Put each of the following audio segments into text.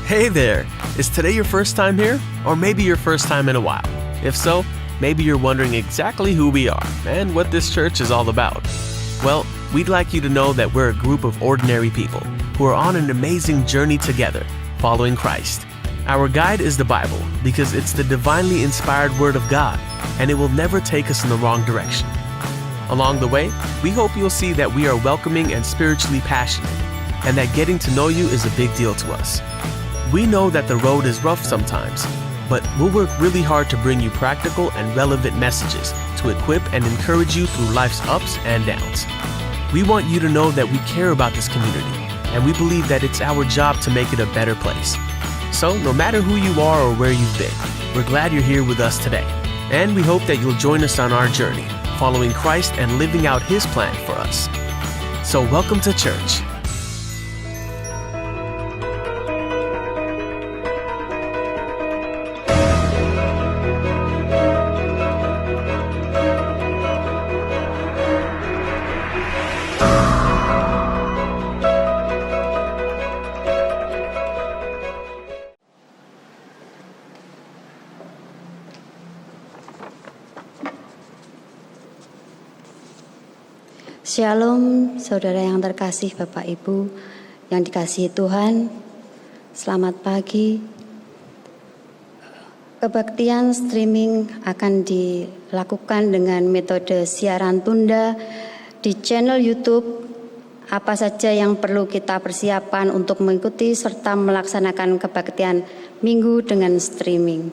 Hey there! Is today your first time here? Or maybe your first time in a while? If so, maybe you're wondering exactly who we are and what this church is all about. Well, we'd like you to know that we're a group of ordinary people who are on an amazing journey together, following Christ. Our guide is the Bible because it's the divinely inspired Word of God, and it will never take us in the wrong direction. Along the way, we hope you'll see that we are welcoming and spiritually passionate, and that getting to know you is a big deal to us. We know that the road is rough sometimes, but we'll work really hard to bring you practical and relevant messages to equip and encourage you through life's ups and downs. We want you to know that we care about this community, and we believe that it's our job to make it a better place. So, no matter who you are or where you've been, we're glad you're here with us today, and we hope that you'll join us on our journey, following Christ and living out His plan for us. So, welcome to church. Shalom, saudara yang terkasih, Bapak Ibu yang dikasihi Tuhan. Selamat pagi. Kebaktian streaming akan dilakukan dengan metode siaran tunda di channel YouTube. Apa saja yang perlu kita persiapkan untuk mengikuti serta melaksanakan kebaktian minggu dengan streaming?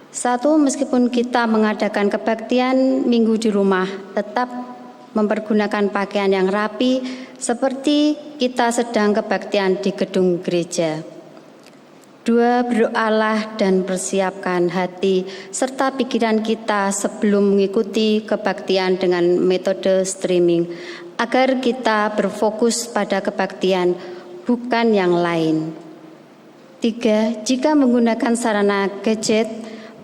Satu, meskipun kita mengadakan kebaktian minggu di rumah, tetap mempergunakan pakaian yang rapi seperti kita sedang kebaktian di gedung gereja. Dua, berdoalah dan persiapkan hati serta pikiran kita sebelum mengikuti kebaktian dengan metode streaming, agar kita berfokus pada kebaktian, bukan yang lain. Tiga, jika menggunakan sarana gadget,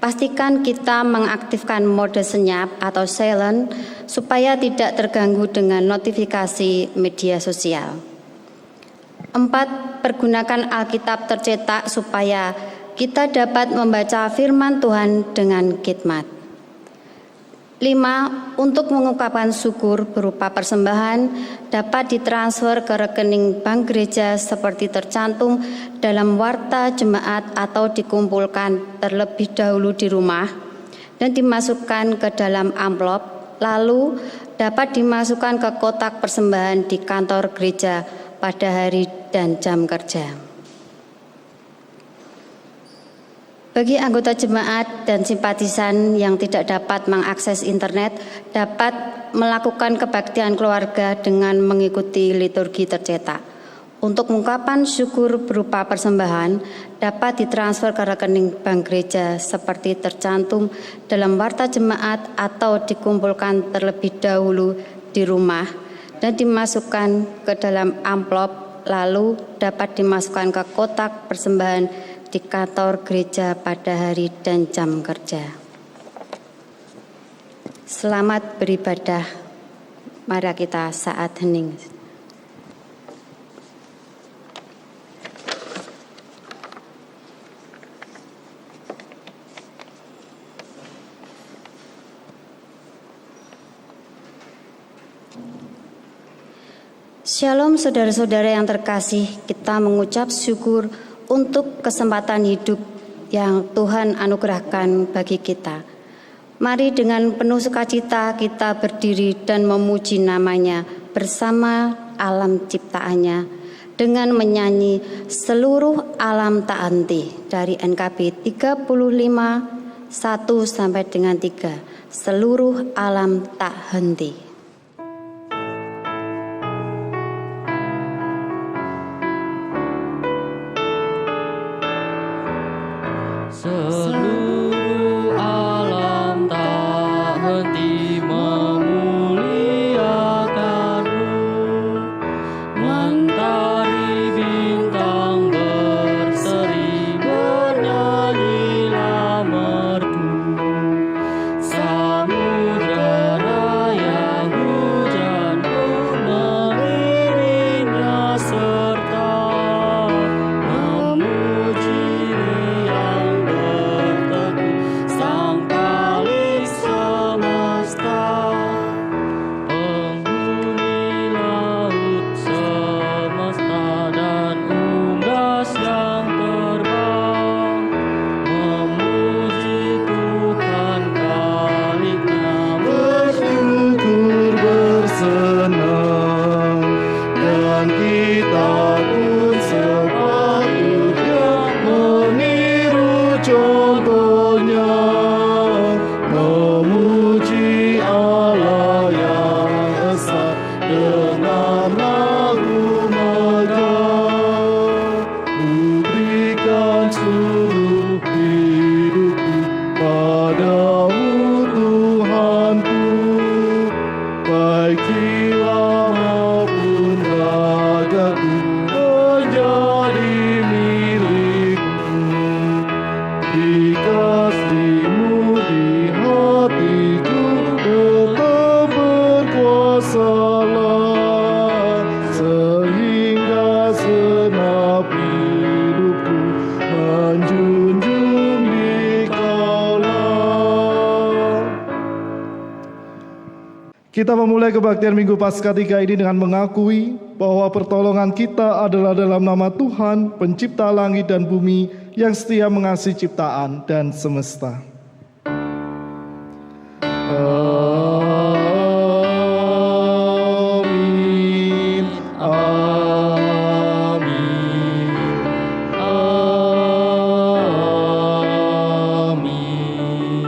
pastikan kita mengaktifkan mode senyap atau silent supaya tidak terganggu dengan notifikasi media sosial. 4. Pergunakan Alkitab tercetak supaya kita dapat membaca firman Tuhan dengan khidmat. 5. Untuk mengungkapkan syukur berupa persembahan dapat ditransfer ke rekening bank gereja seperti tercantum dalam warta jemaat atau dikumpulkan terlebih dahulu di rumah dan dimasukkan ke dalam amplop, lalu dapat dimasukkan ke kotak persembahan di kantor gereja pada hari dan jam kerja. Bagi anggota jemaat dan simpatisan yang tidak dapat mengakses internet, dapat melakukan kebaktian keluarga dengan mengikuti liturgi tercetak. Untuk ungkapan syukur berupa persembahan dapat ditransfer ke rekening bank gereja seperti tercantum dalam warta jemaat atau dikumpulkan terlebih dahulu di rumah dan dimasukkan ke dalam amplop, lalu dapat dimasukkan ke kotak persembahan di kantor gereja pada hari dan jam kerja. Selamat beribadah. Mari kita saat hening. Shalom saudara-saudara yang terkasih, kita mengucap syukur untuk kesempatan hidup yang Tuhan anugerahkan bagi kita. Mari dengan penuh sukacita kita berdiri dan memuji nama-Nya bersama alam ciptaannya dengan menyanyi seluruh alam tak henti dari NKB 35 1 sampai dengan 3. Seluruh alam tak henti. Seluruh alam tak henti memuliakan-Mu, mentari bintang berseri bernyanyilah merdu, samudra raya segenap hidupku menjunjung Dikaulah. Kita memulai kebaktian Minggu Paskah 3 ini dengan mengakui bahwa pertolongan kita adalah dalam nama Tuhan, pencipta langit dan bumi, yang setia mengasihi ciptaan dan semesta. Amin. Amin. Amin.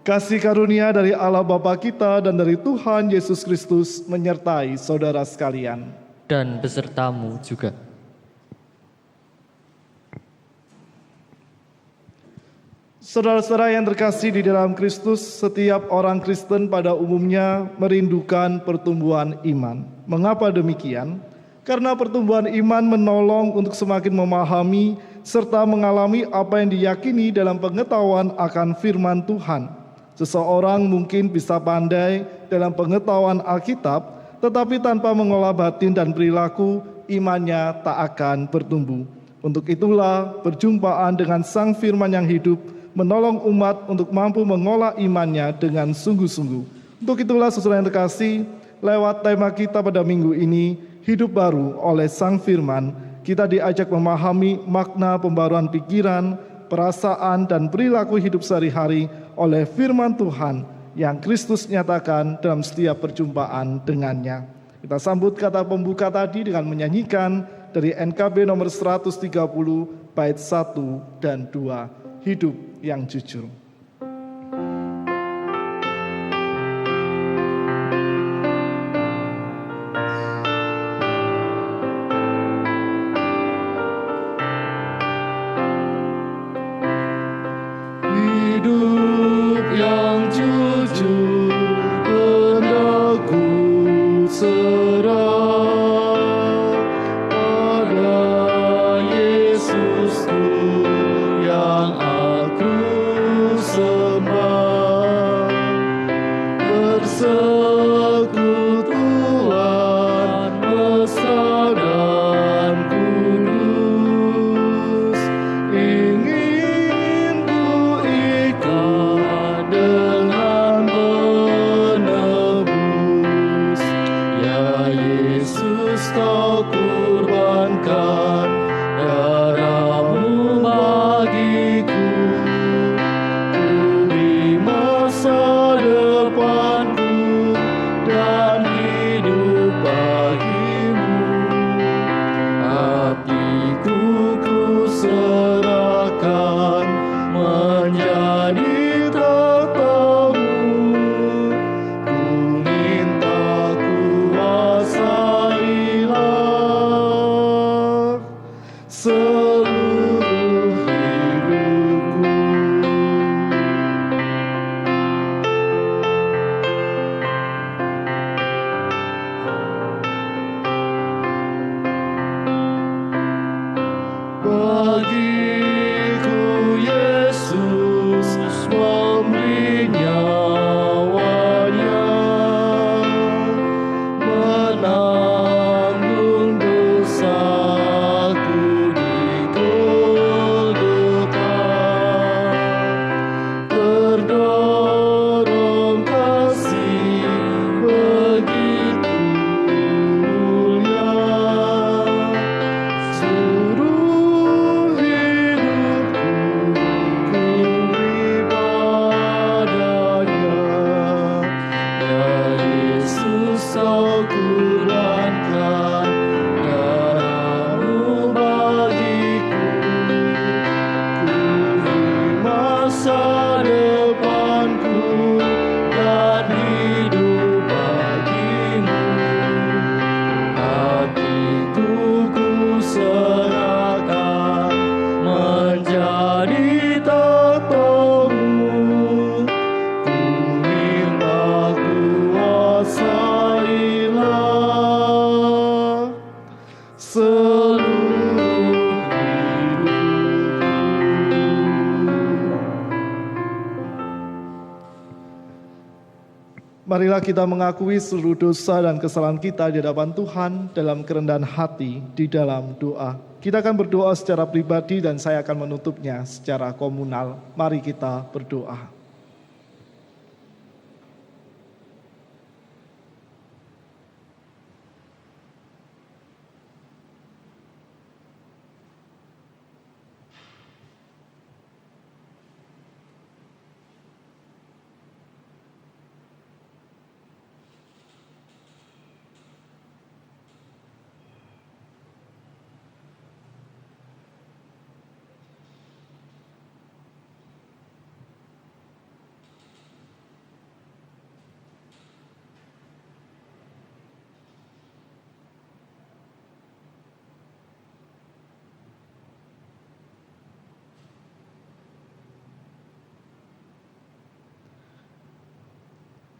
Kasih karunia dari Allah Bapa kita dan dari Tuhan Yesus Kristus menyertai saudara sekalian. Dan besertamu juga. Saudara-saudara yang terkasih di dalam Kristus, setiap orang Kristen pada umumnya merindukan pertumbuhan iman. Mengapa demikian? Karena pertumbuhan iman menolong untuk semakin memahami serta mengalami apa yang diyakini dalam pengetahuan akan firman Tuhan. Seseorang mungkin bisa pandai dalam pengetahuan Alkitab, tetapi tanpa mengolah batin dan perilaku, imannya tak akan bertumbuh. Untuk itulah perjumpaan dengan Sang Firman yang hidup menolong umat untuk mampu mengolah imannya dengan sungguh-sungguh. Untuk itulah saudara yang terkasih, lewat tema kita pada minggu ini, hidup baru oleh Sang Firman, kita diajak memahami makna pembaruan pikiran, perasaan, dan perilaku hidup sehari-hari oleh firman Tuhan yang Kristus nyatakan dalam setiap perjumpaan dengannya. Kita sambut kata pembuka tadi dengan menyanyikan dari NKB nomor 130 bait 1 dan 2. Hidup yang jujur. Hidup yang jujur hendak ku serah pada Yesusku yang aku sembah. Persekutuan mesra dan kudus ingin ku ikat dengan penebus. Ya Yesus, kau kurbankan darahmu bagiku, ku beri masa depanku dan hidup bagimu. Hatiku ku serahkan menjadi takhtamu, ku minta kuasailah Marilah kita mengakui seluruh dosa dan kesalahan kita di hadapan Tuhan dalam kerendahan hati di dalam doa. Kita akan berdoa secara pribadi dan saya akan menutupnya secara komunal. Mari kita berdoa.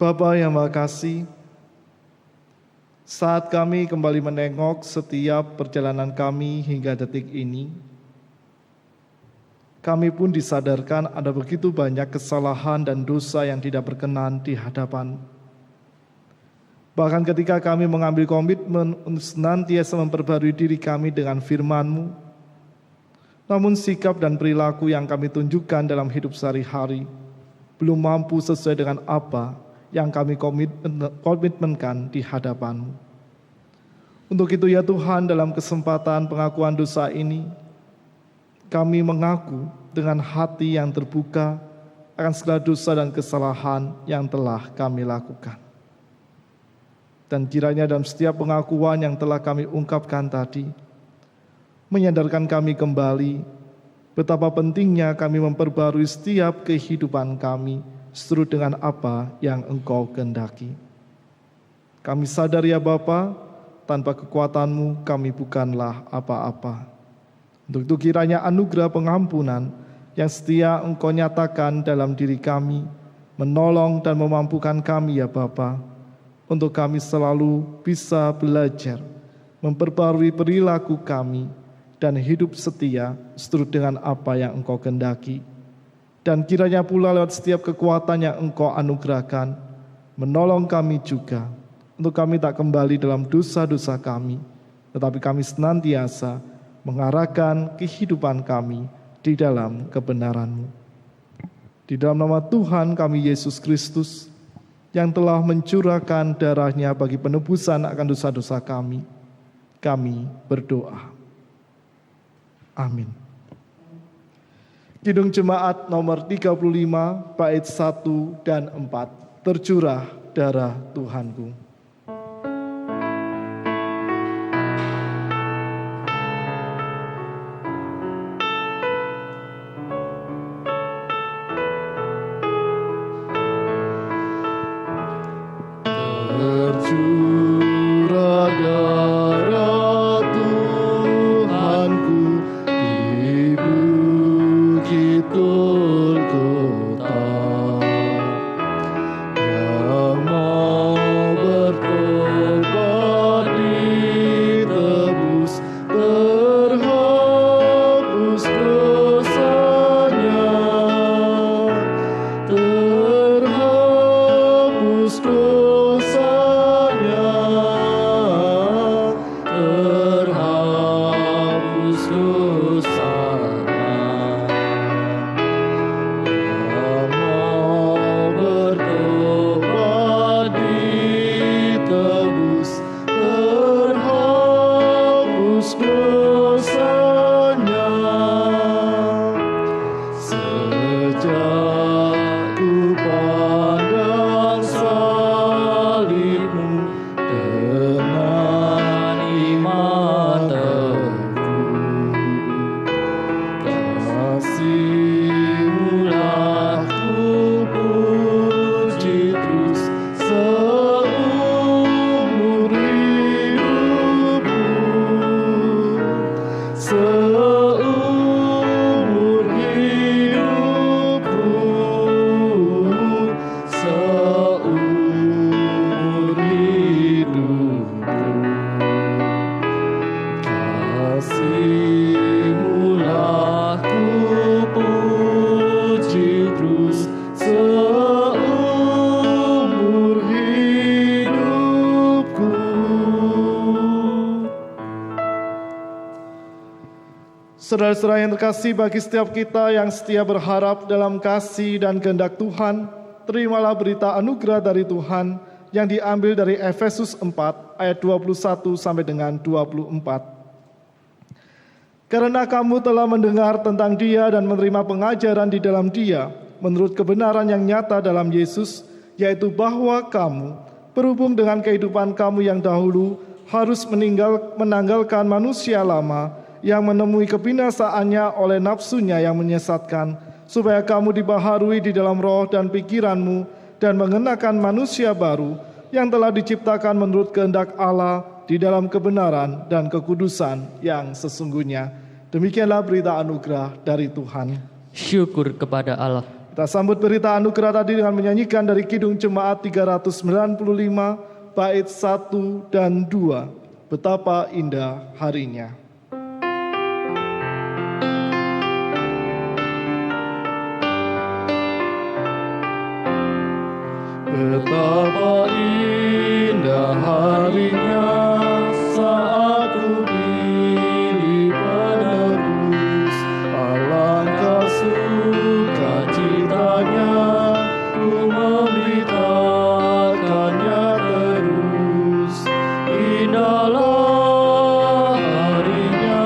Bapa yang Maha Kasih, saat kami kembali menengok setiap perjalanan kami hingga detik ini, kami pun disadarkan ada begitu banyak kesalahan dan dosa yang tidak berkenan di hadapan. Bahkan ketika kami mengambil komitmen untuk senantiasa memperbarui diri kami dengan firman-Mu, namun sikap dan perilaku yang kami tunjukkan dalam hidup sehari-hari belum mampu sesuai dengan apa yang kami komitmenkan di hadapan-Mu. Untuk itu ya Tuhan, dalam kesempatan pengakuan dosa ini, kami mengaku dengan hati yang terbuka akan segala dosa dan kesalahan yang telah kami lakukan. Dan kiranya dalam setiap pengakuan yang telah kami ungkapkan tadi, menyadarkan kami kembali betapa pentingnya kami memperbarui setiap kehidupan kami seturut dengan apa yang Engkau kehendaki. Kami sadar ya Bapa, tanpa kekuatan-Mu kami bukanlah apa-apa. Untuk itu kiranya anugerah pengampunan yang setia Engkau nyatakan dalam diri kami, menolong dan memampukan kami ya Bapa, untuk kami selalu bisa belajar, memperbarui perilaku kami, dan hidup setia seturut dengan apa yang Engkau kehendaki. Dan kiranya pula lewat setiap kekuatan yang Engkau anugerahkan, menolong kami juga, untuk kami tak kembali dalam dosa-dosa kami, tetapi kami senantiasa mengarahkan kehidupan kami di dalam kebenaran-Mu. Di dalam nama Tuhan kami Yesus Kristus, yang telah mencurahkan darah-Nya bagi penebusan akan dosa-dosa kami berdoa. Amin. Kidung Jemaat nomor 35, bait 1 dan 4, tercurah darah Tuhanku. Tercurah darah Tuhanku di bukit Golgota, yang mau bertobat ditebus, terhapus dosanya, terhapus dosanya, terhapus dosanya. Yang mau bertobat ditebus, terhapus dosanya. Sejak ku pandang salib-Mu dengan iman teguh, kasih-Mu lah ku puji terus seumur hidupku. Saudara-saudara yang terkasih, bagi setiap kita yang setia berharap dalam kasih dan kehendak Tuhan, terimalah berita anugerah dari Tuhan yang diambil dari Efesus 4 ayat 21 sampai dengan 24. Karena kamu telah mendengar tentang Dia dan menerima pengajaran di dalam Dia, menurut kebenaran yang nyata dalam Yesus, yaitu bahwa kamu, berhubung dengan kehidupan kamu yang dahulu, harus menanggalkan manusia lama yang menemui kebinasaannya oleh nafsunya yang menyesatkan, supaya kamu dibaharui di dalam roh dan pikiranmu, dan mengenakan manusia baru yang telah diciptakan menurut kehendak Allah di dalam kebenaran dan kekudusan yang sesungguhnya. Demikianlah berita anugerah dari Tuhan. Syukur kepada Allah. Kita sambut berita anugerah tadi dengan menyanyikan dari Kidung Jemaat 395, bait 1 dan 2. Betapa indah harinya. Betapa indah harinya saat ku pilih penerus, alangkah sukacitanya ku memberitakannya terus. Indahlah harinya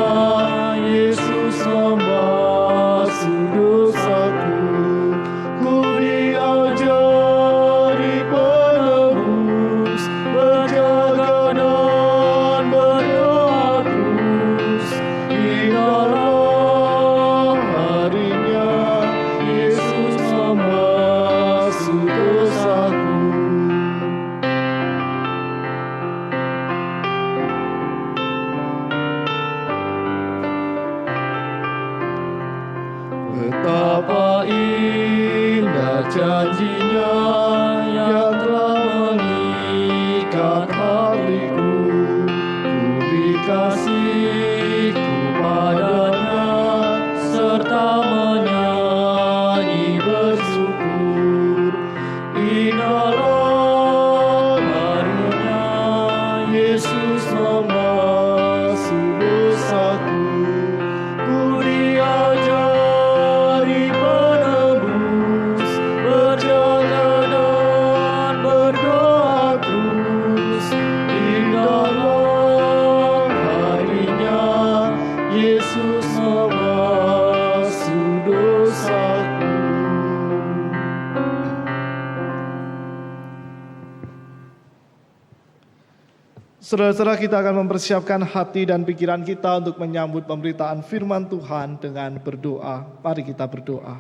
Yesus membasuh dosaku, ku diajar betapa indah janjinya yang telah mengikat hatiku, ku dikasihku padanya serta menyanyi bersyukur. Indahlah harinya Yesus membasuh dosaku, ku diajar Saudara-saudara, kita akan mempersiapkan hati dan pikiran kita untuk menyambut pemberitaan firman Tuhan dengan berdoa. Mari kita berdoa.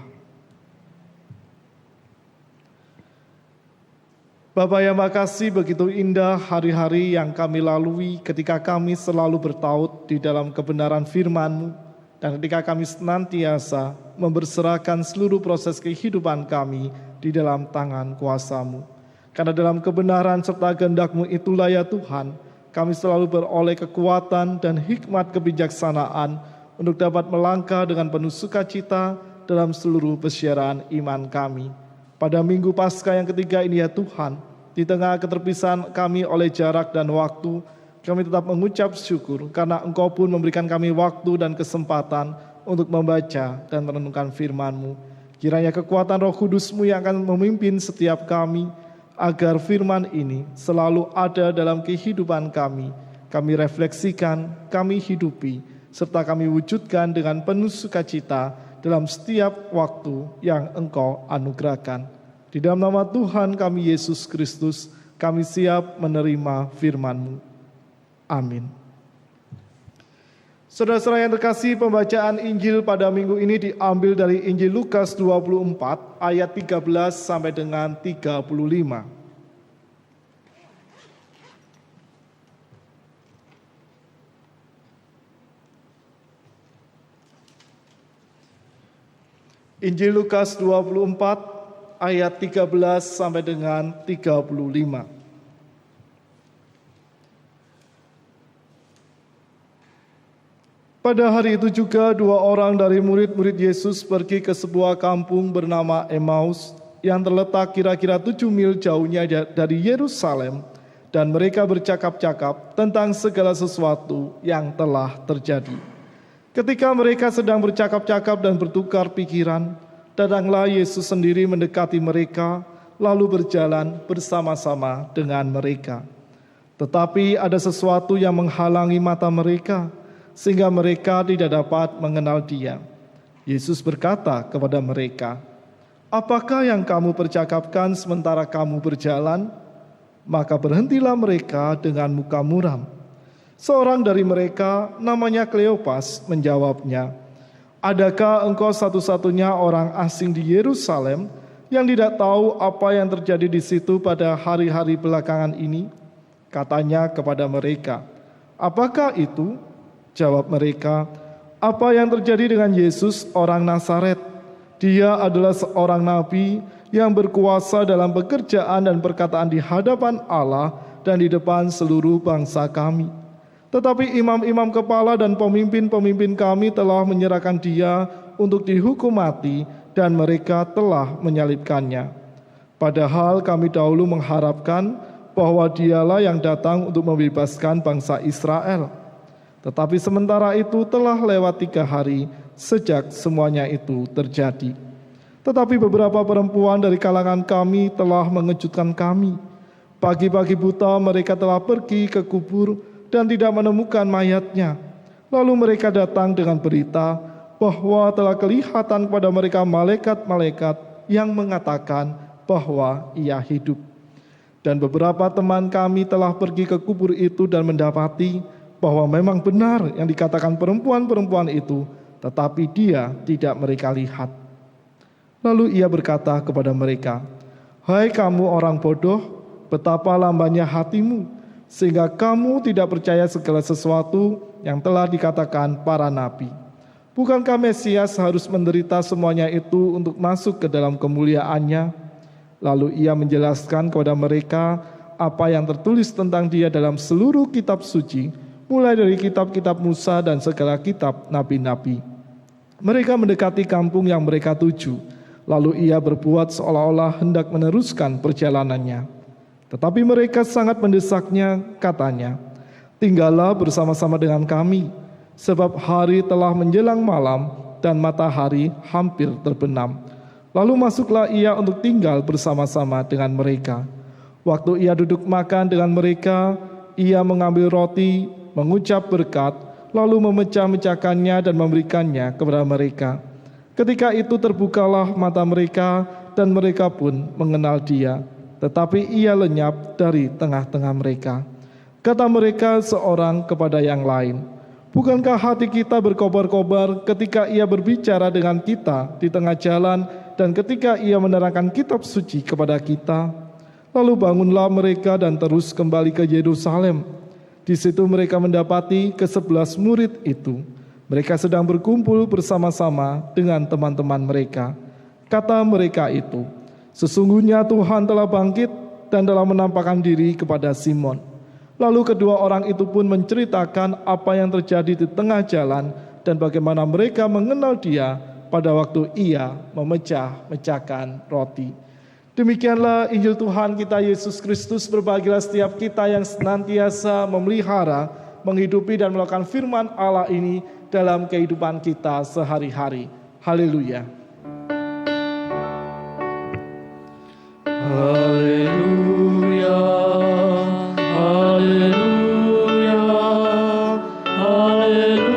Bapa yang makasih, begitu indah hari-hari yang kami lalui ketika kami selalu bertaut di dalam kebenaran firman-Mu, dan ketika kami senantiasa memberserahkan seluruh proses kehidupan kami di dalam tangan kuasa-Mu. Karena dalam kebenaran serta kehendak-Mu itulah ya Tuhan, kami selalu beroleh kekuatan dan hikmat kebijaksanaan untuk dapat melangkah dengan penuh sukacita dalam seluruh persiaran iman kami. Pada Minggu Paskah yang ketiga ini ya Tuhan, di tengah keterpisahan kami oleh jarak dan waktu, kami tetap mengucap syukur karena Engkau pun memberikan kami waktu dan kesempatan untuk membaca dan merenungkan firman-Mu. Kiranya kekuatan Roh Kudus-Mu yang akan memimpin setiap kami, agar firman ini selalu ada dalam kehidupan kami refleksikan, kami hidupi, serta kami wujudkan dengan penuh sukacita dalam setiap waktu yang Engkau anugerahkan. Di dalam nama Tuhan kami Yesus Kristus, kami siap menerima firman-Mu. Amin. Saudara-saudara yang terkasih, pembacaan Injil pada minggu ini diambil dari Injil Lukas 24 ayat 13 sampai dengan 35. Injil Lukas 24 ayat 13 sampai dengan 35. Pada hari itu juga 2 orang dari murid-murid Yesus pergi ke sebuah kampung bernama Emmaus yang terletak kira-kira 7 mil jauhnya dari Yerusalem, dan mereka bercakap-cakap tentang segala sesuatu yang telah terjadi. Ketika mereka sedang bercakap-cakap dan bertukar pikiran, datanglah Yesus sendiri mendekati mereka, lalu berjalan bersama-sama dengan mereka. Tetapi ada sesuatu yang menghalangi mata mereka, sehingga mereka tidak dapat mengenal Dia. Yesus berkata kepada mereka, "Apakah yang kamu percakapkan sementara kamu berjalan?" Maka berhentilah mereka dengan muka muram. Seorang dari mereka, namanya Kleopas, menjawabnya, "Adakah engkau satu-satunya orang asing di Yerusalem yang tidak tahu apa yang terjadi di situ pada hari-hari belakangan ini?" Katanya kepada mereka, "Apakah itu?" Jawab mereka, "Apa yang terjadi dengan Yesus orang Nazaret? Dia adalah seorang nabi yang berkuasa dalam pekerjaan dan perkataan di hadapan Allah dan di depan seluruh bangsa kami. Tetapi imam-imam kepala dan pemimpin-pemimpin kami telah menyerahkan Dia untuk dihukum mati dan mereka telah menyalibkannya. Padahal kami dahulu mengharapkan bahwa Dialah yang datang untuk membebaskan bangsa Israel. Tetapi sementara itu telah lewat 3 hari sejak semuanya itu terjadi. Tetapi beberapa perempuan dari kalangan kami telah mengejutkan kami. Pagi-pagi buta mereka telah pergi ke kubur dan tidak menemukan mayatnya. Lalu mereka datang dengan berita bahwa telah kelihatan kepada mereka malaikat-malaikat yang mengatakan bahwa Ia hidup. Dan beberapa teman kami telah pergi ke kubur itu dan mendapati bahwa memang benar yang dikatakan perempuan-perempuan itu, tetapi Dia tidak mereka lihat." Lalu Ia berkata kepada mereka, "Hai kamu orang bodoh, betapa lambannya hatimu, sehingga kamu tidak percaya segala sesuatu yang telah dikatakan para nabi. Bukankah Mesias harus menderita semuanya itu untuk masuk ke dalam kemuliaannya?" Lalu Ia menjelaskan kepada mereka apa yang tertulis tentang Dia dalam seluruh kitab suci, mulai dari kitab-kitab Musa dan segala kitab nabi-nabi. Mereka mendekati kampung yang mereka tuju. Lalu Ia berbuat seolah-olah hendak meneruskan perjalanannya. Tetapi mereka sangat mendesaknya, katanya, "Tinggallah bersama-sama dengan kami, sebab hari telah menjelang malam dan matahari hampir terbenam." Lalu masuklah Ia untuk tinggal bersama-sama dengan mereka. Waktu Ia duduk makan dengan mereka, Ia mengambil roti, mengucap berkat, lalu memecah-mecahkannya dan memberikannya kepada mereka. Ketika itu terbukalah mata mereka dan mereka pun mengenal Dia, tetapi Ia lenyap dari tengah-tengah mereka. Kata mereka seorang kepada yang lain, "Bukankah hati kita berkobar-kobar ketika Ia berbicara dengan kita di tengah jalan dan ketika Ia menerangkan kitab suci kepada kita?" Lalu bangunlah mereka dan terus kembali ke Yerusalem. Di situ mereka mendapati ke-11 murid itu. Mereka sedang berkumpul bersama-sama dengan teman-teman mereka. Kata mereka itu, "Sesungguhnya Tuhan telah bangkit dan telah menampakkan diri kepada Simon." Lalu kedua orang itu pun menceritakan apa yang terjadi di tengah jalan dan bagaimana mereka mengenal Dia pada waktu Ia memecah-mecahkan roti. Demikianlah Injil Tuhan kita Yesus Kristus. Berbahagialah setiap kita yang senantiasa memelihara, menghidupi dan melakukan firman Allah ini dalam kehidupan kita sehari-hari. Haleluya. Haleluya, haleluya, haleluya.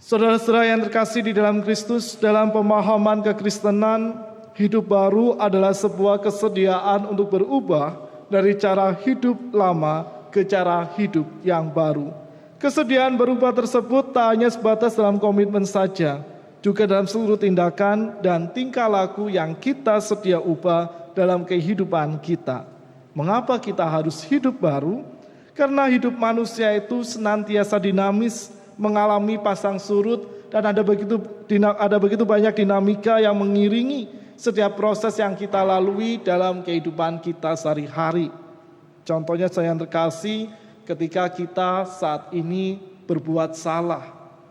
Saudara-saudara yang terkasih di dalam Kristus, dalam pemahaman kekristenan, hidup baru adalah sebuah kesediaan untuk berubah dari cara hidup lama ke cara hidup yang baru. Kesediaan berubah tersebut tak hanya sebatas dalam komitmen saja, juga dalam seluruh tindakan dan tingkah laku yang kita sedia ubah dalam kehidupan kita. Mengapa kita harus hidup baru? Karena hidup manusia itu senantiasa dinamis, mengalami pasang surut, dan ada begitu banyak dinamika yang mengiringi setiap proses yang kita lalui dalam kehidupan kita sehari-hari. Contohnya saya yang terkasih, ketika kita saat ini berbuat salah,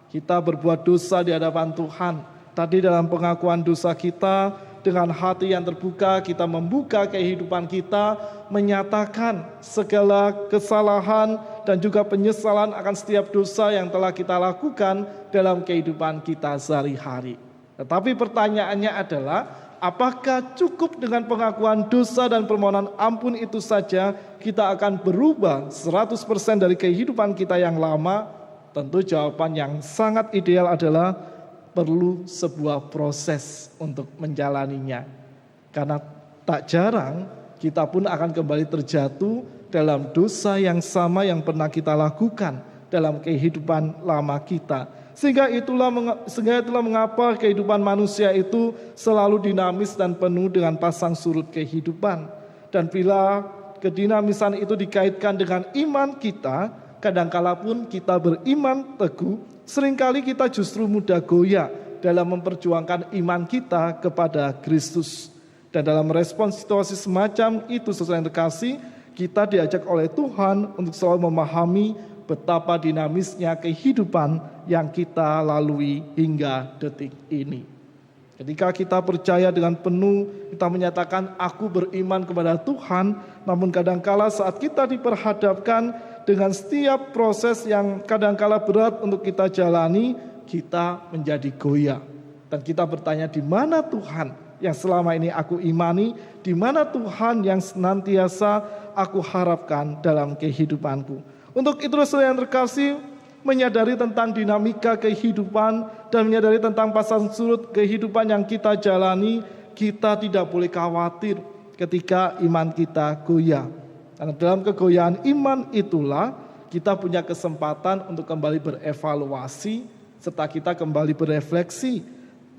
kita berbuat dosa di hadapan Tuhan. Tadi dalam pengakuan dosa kita, dengan hati yang terbuka, kita membuka kehidupan kita, menyatakan segala kesalahan dan juga penyesalan akan setiap dosa yang telah kita lakukan dalam kehidupan kita sehari-hari. Tetapi pertanyaannya adalah, apakah cukup dengan pengakuan dosa dan permohonan ampun itu saja kita akan berubah 100% dari kehidupan kita yang lama? Tentu jawaban yang sangat ideal adalah perlu sebuah proses untuk menjalaninya. Karena tak jarang kita pun akan kembali terjatuh dalam dosa yang sama yang pernah kita lakukan dalam kehidupan lama kita. Sehingga itulah mengapa kehidupan manusia itu selalu dinamis dan penuh dengan pasang surut kehidupan. Dan bila kedinamisan itu dikaitkan dengan iman kita, kadangkala pun kita beriman teguh, seringkali kita justru mudah goyah dalam memperjuangkan iman kita kepada Kristus. Dan dalam respons situasi semacam itu, saudara yang terkasih, kita diajak oleh Tuhan untuk selalu memahami betapa dinamisnya kehidupan yang kita lalui hingga detik ini. Ketika kita percaya dengan penuh, kita menyatakan aku beriman kepada Tuhan, namun kadangkala saat kita diperhadapkan dengan setiap proses yang kadangkala berat untuk kita jalani, kita menjadi goyah. Dan kita bertanya, di mana Tuhan yang selama ini aku imani, di mana Tuhan yang senantiasa aku harapkan dalam kehidupanku. Untuk itu saudara yang terkasih, menyadari tentang dinamika kehidupan dan menyadari tentang pasang surut kehidupan yang kita jalani, kita tidak boleh khawatir ketika iman kita goyah. Karena dalam kegoyahan iman itulah kita punya kesempatan untuk kembali berevaluasi serta kita kembali berefleksi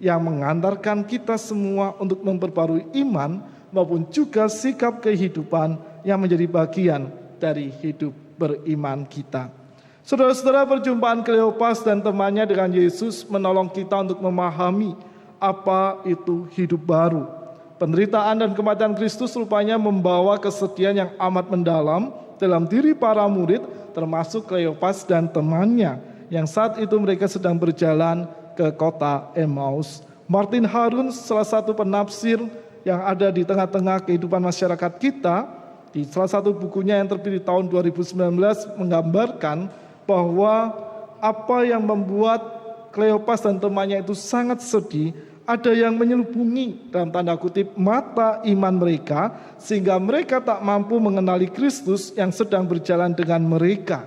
yang mengantarkan kita semua untuk memperbarui iman maupun juga sikap kehidupan yang menjadi bagian dari hidup beriman kita. Saudara-saudara, perjumpaan Kleopas dan temannya dengan Yesus menolong kita untuk memahami apa itu hidup baru. Penderitaan dan kematian Kristus rupanya membawa kesedihan yang amat mendalam dalam diri para murid, termasuk Kleopas dan temannya, yang saat itu mereka sedang berjalan ke kota Emmaus. Martin Harun, salah satu penafsir yang ada di tengah-tengah kehidupan masyarakat kita, di salah satu bukunya yang terbit di tahun 2019 menggambarkan bahwa apa yang membuat Kleopas dan temannya itu sangat sedih, ada yang menyelubungi dalam tanda kutip mata iman mereka sehingga mereka tak mampu mengenali Kristus yang sedang berjalan dengan mereka.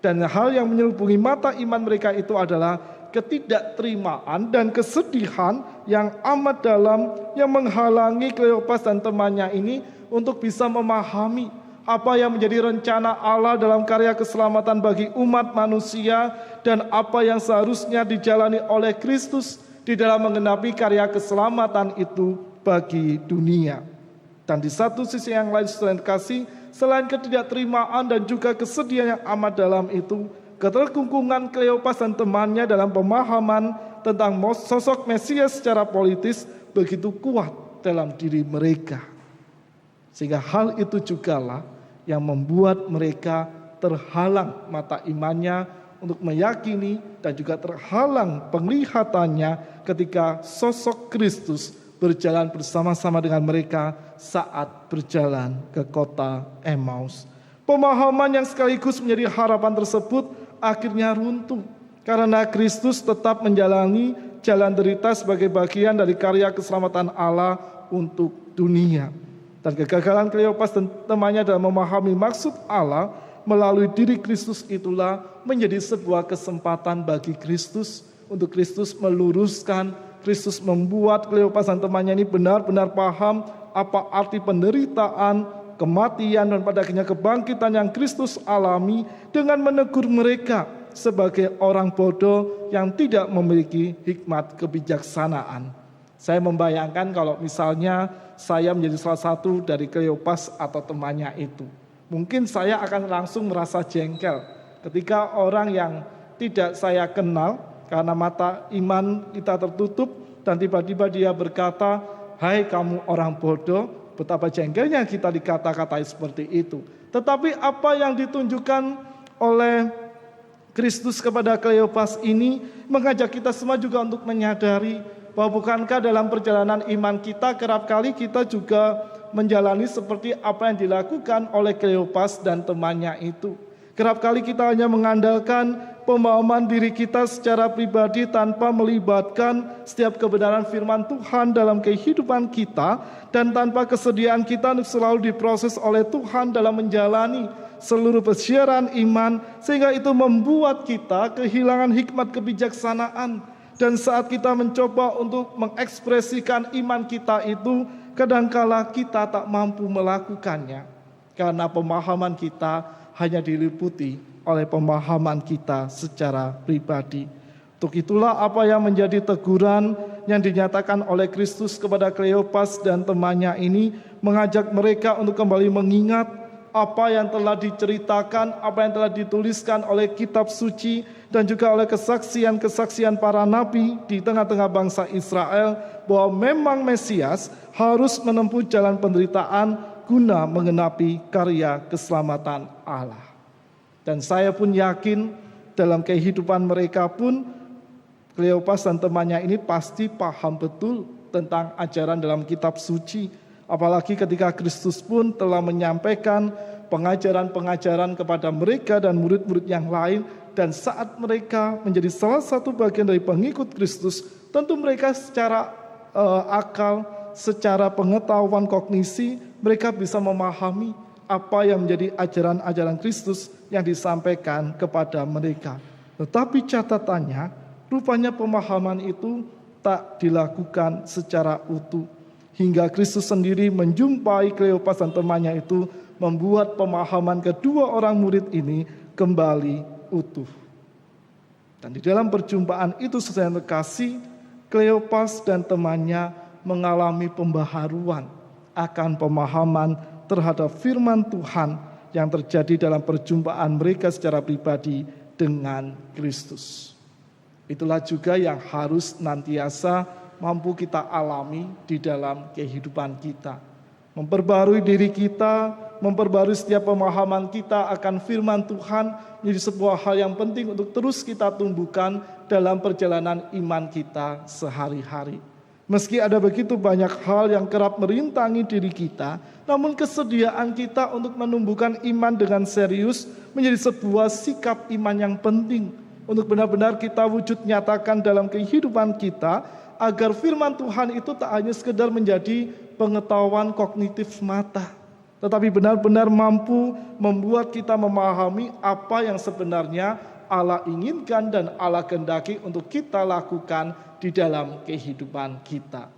Dan hal yang menyelubungi mata iman mereka itu adalah ketidakterimaan dan kesedihan yang amat dalam yang menghalangi Kleopas dan temannya ini untuk bisa memahami apa yang menjadi rencana Allah dalam karya keselamatan bagi umat manusia dan apa yang seharusnya dijalani oleh Kristus di dalam menggenapi karya keselamatan itu bagi dunia. Dan di satu sisi yang lain, saudara kasih, selain ketidakterimaan dan juga kesedihan yang amat dalam itu, keterkungkungan Kleopas dan temannya dalam pemahaman tentang sosok Mesias secara politis begitu kuat dalam diri mereka. Sehingga hal itu jugalah yang membuat mereka terhalang mata imannya untuk meyakini dan juga terhalang penglihatannya ketika sosok Kristus berjalan bersama-sama dengan mereka saat berjalan ke kota Emmaus. Pemahaman yang sekaligus menjadi harapan tersebut akhirnya runtuh karena Kristus tetap menjalani jalan derita sebagai bagian dari karya keselamatan Allah untuk dunia. Dan kegagalan Kleopas dan temannya dalam memahami maksud Allah melalui diri Kristus itulah menjadi sebuah kesempatan bagi Kristus untuk Kristus meluruskan, Kristus membuat Kleopas dan temannya ini benar-benar paham apa arti penderitaan, kematian dan pada akhirnya kebangkitan yang Kristus alami dengan menegur mereka sebagai orang bodoh yang tidak memiliki hikmat kebijaksanaan. Saya membayangkan kalau misalnya saya menjadi salah satu dari Kleopas atau temannya itu. Mungkin saya akan langsung merasa jengkel ketika orang yang tidak saya kenal karena mata iman kita tertutup dan tiba-tiba dia berkata, "Hai kamu orang bodoh," betapa jengkelnya kita dikata-katai seperti itu. Tetapi apa yang ditunjukkan oleh Kristus kepada Kleopas ini mengajak kita semua juga untuk menyadari bahwa bukankah dalam perjalanan iman kita kerap kali kita juga menjalani seperti apa yang dilakukan oleh Kleopas dan temannya itu. Kerap kali kita hanya mengandalkan pemahaman diri kita secara pribadi tanpa melibatkan setiap kebenaran firman Tuhan dalam kehidupan kita, dan tanpa kesediaan kita untuk selalu diproses oleh Tuhan dalam menjalani seluruh persiaran iman, sehingga itu membuat kita kehilangan hikmat kebijaksanaan. Dan saat kita mencoba untuk mengekspresikan iman kita itu, kadangkala kita tak mampu melakukannya karena pemahaman kita hanya diliputi oleh pemahaman kita secara pribadi. Untuk itulah apa yang menjadi teguran yang dinyatakan oleh Kristus kepada Kleopas dan temannya ini, mengajak mereka untuk kembali mengingat apa yang telah diceritakan, apa yang telah dituliskan oleh kitab suci dan juga oleh kesaksian-kesaksian para nabi di tengah-tengah bangsa Israel, bahwa memang Mesias harus menempuh jalan penderitaan guna mengenapi karya keselamatan Allah. Dan saya pun yakin dalam kehidupan mereka pun Kleopas dan temannya ini pasti paham betul tentang ajaran dalam kitab suci. Apalagi ketika Kristus pun telah menyampaikan pengajaran-pengajaran kepada mereka dan murid-murid yang lain. Dan saat mereka menjadi salah satu bagian dari pengikut Kristus, tentu mereka secara akal, secara pengetahuan kognisi, mereka bisa memahami apa yang menjadi ajaran-ajaran Kristus yang disampaikan kepada mereka. Tetapi catatannya, rupanya pemahaman itu tak dilakukan secara utuh. Hingga Kristus sendiri menjumpai Kleopas dan temannya itu, membuat pemahaman kedua orang murid ini kembali utuh. Dan di dalam perjumpaan itu, saudara terkasih, Kleopas dan temannya mengalami pembaharuan akan pemahaman terhadap firman Tuhan yang terjadi dalam perjumpaan mereka secara pribadi dengan Kristus. Itulah juga yang harus nantiasa mampu kita alami di dalam kehidupan kita. Memperbarui diri kita, memperbarui setiap pemahaman kita akan firman Tuhan menjadi sebuah hal yang penting untuk terus kita tumbuhkan dalam perjalanan iman kita sehari-hari. Meski ada begitu banyak hal yang kerap merintangi diri kita, namun kesediaan kita untuk menumbuhkan iman dengan serius menjadi sebuah sikap iman yang penting untuk benar-benar kita wujud nyatakan dalam kehidupan kita, agar firman Tuhan itu tak hanya sekedar menjadi pengetahuan kognitif semata, tetapi benar-benar mampu membuat kita memahami apa yang sebenarnya Allah inginkan dan Allah kehendaki untuk kita lakukan di dalam kehidupan kita.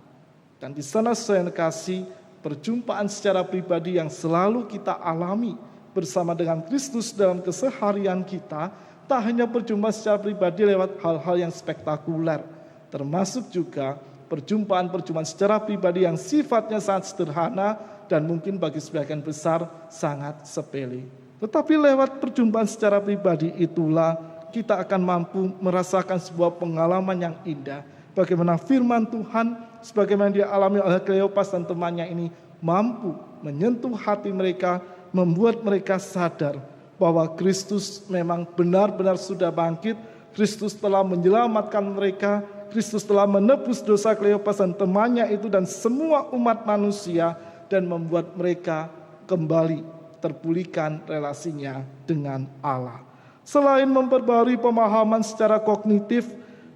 Dan di sana saya kasih perjumpaan secara pribadi yang selalu kita alami bersama dengan Kristus dalam keseharian kita, tak hanya perjumpaan secara pribadi lewat hal-hal yang spektakuler, termasuk juga perjumpaan-perjumpaan secara pribadi yang sifatnya sangat sederhana dan mungkin bagi sebagian besar sangat sepele. Tetapi lewat perjumpaan secara pribadi itulah kita akan mampu merasakan sebuah pengalaman yang indah. Bagaimana firman Tuhan, sebagaimana dia alami oleh Kleopas dan temannya ini, mampu menyentuh hati mereka, membuat mereka sadar bahwa Kristus memang benar-benar sudah bangkit. Kristus telah menyelamatkan mereka, Kristus telah menebus dosa Kleopas dan temannya itu dan semua umat manusia, dan membuat mereka kembali terpulihkan relasinya dengan Allah. Selain memperbarui pemahaman secara kognitif,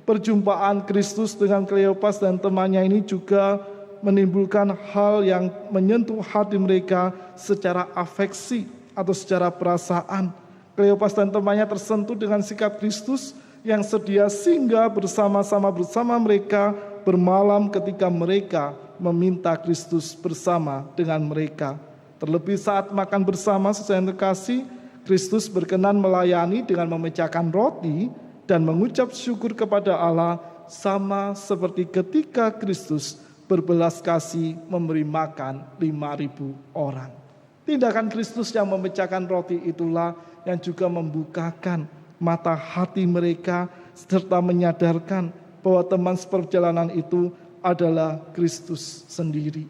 perjumpaan Kristus dengan Kleopas dan temannya ini juga menimbulkan hal yang menyentuh hati mereka secara afeksi atau secara perasaan. Kleopas dan temannya tersentuh dengan sikap Kristus yang sedia singgah bersama-sama mereka bermalam ketika mereka meminta Kristus bersama dengan mereka. Terlebih saat makan bersama, saudara terkasih, Kristus berkenan melayani dengan memecahkan roti dan mengucap syukur kepada Allah, sama seperti ketika Kristus berbelas kasih memberi makan 5.000 orang. Tindakan Kristus yang memecahkan roti itulah yang juga membukakan mata hati mereka serta menyadarkan bahwa teman seperjalanan itu adalah Kristus sendiri.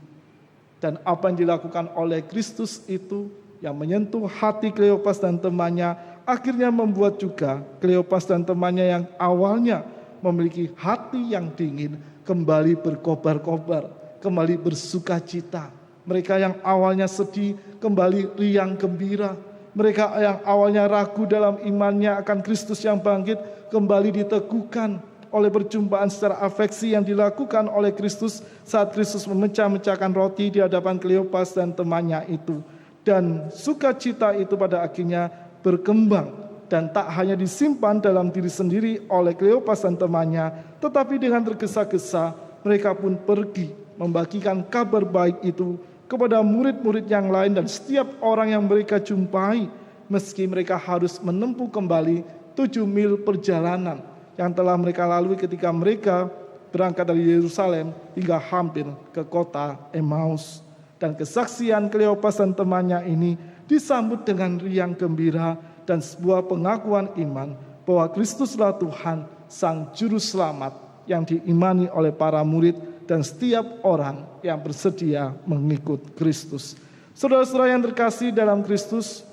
Dan apa yang dilakukan oleh Kristus itu yang menyentuh hati Kleopas dan temannya, akhirnya membuat juga Kleopas dan temannya yang awalnya memiliki hati yang dingin, kembali berkobar-kobar, kembali bersukacita. Mereka yang awalnya sedih kembali riang gembira. Mereka yang awalnya ragu dalam imannya akan Kristus yang bangkit kembali diteguhkan oleh perjumpaan secara afeksi yang dilakukan oleh Kristus saat Kristus memecah-mecahkan roti di hadapan Kleopas dan temannya itu. Dan sukacita itu pada akhirnya berkembang dan tak hanya disimpan dalam diri sendiri oleh Kleopas dan temannya, tetapi dengan tergesa-gesa mereka pun pergi membagikan kabar baik itu kepada murid-murid yang lain dan setiap orang yang mereka jumpai, meski mereka harus menempuh kembali 7 mil perjalanan yang telah mereka lalui ketika mereka berangkat dari Yerusalem hingga hampir ke kota Emmaus. Dan kesaksian Kleopas dan temannya ini disambut dengan riang gembira dan sebuah pengakuan iman bahwa Kristuslah Tuhan, Sang Juru Selamat yang diimani oleh para murid dan setiap orang yang bersedia mengikut Kristus. Saudara-saudara yang terkasih dalam Kristus,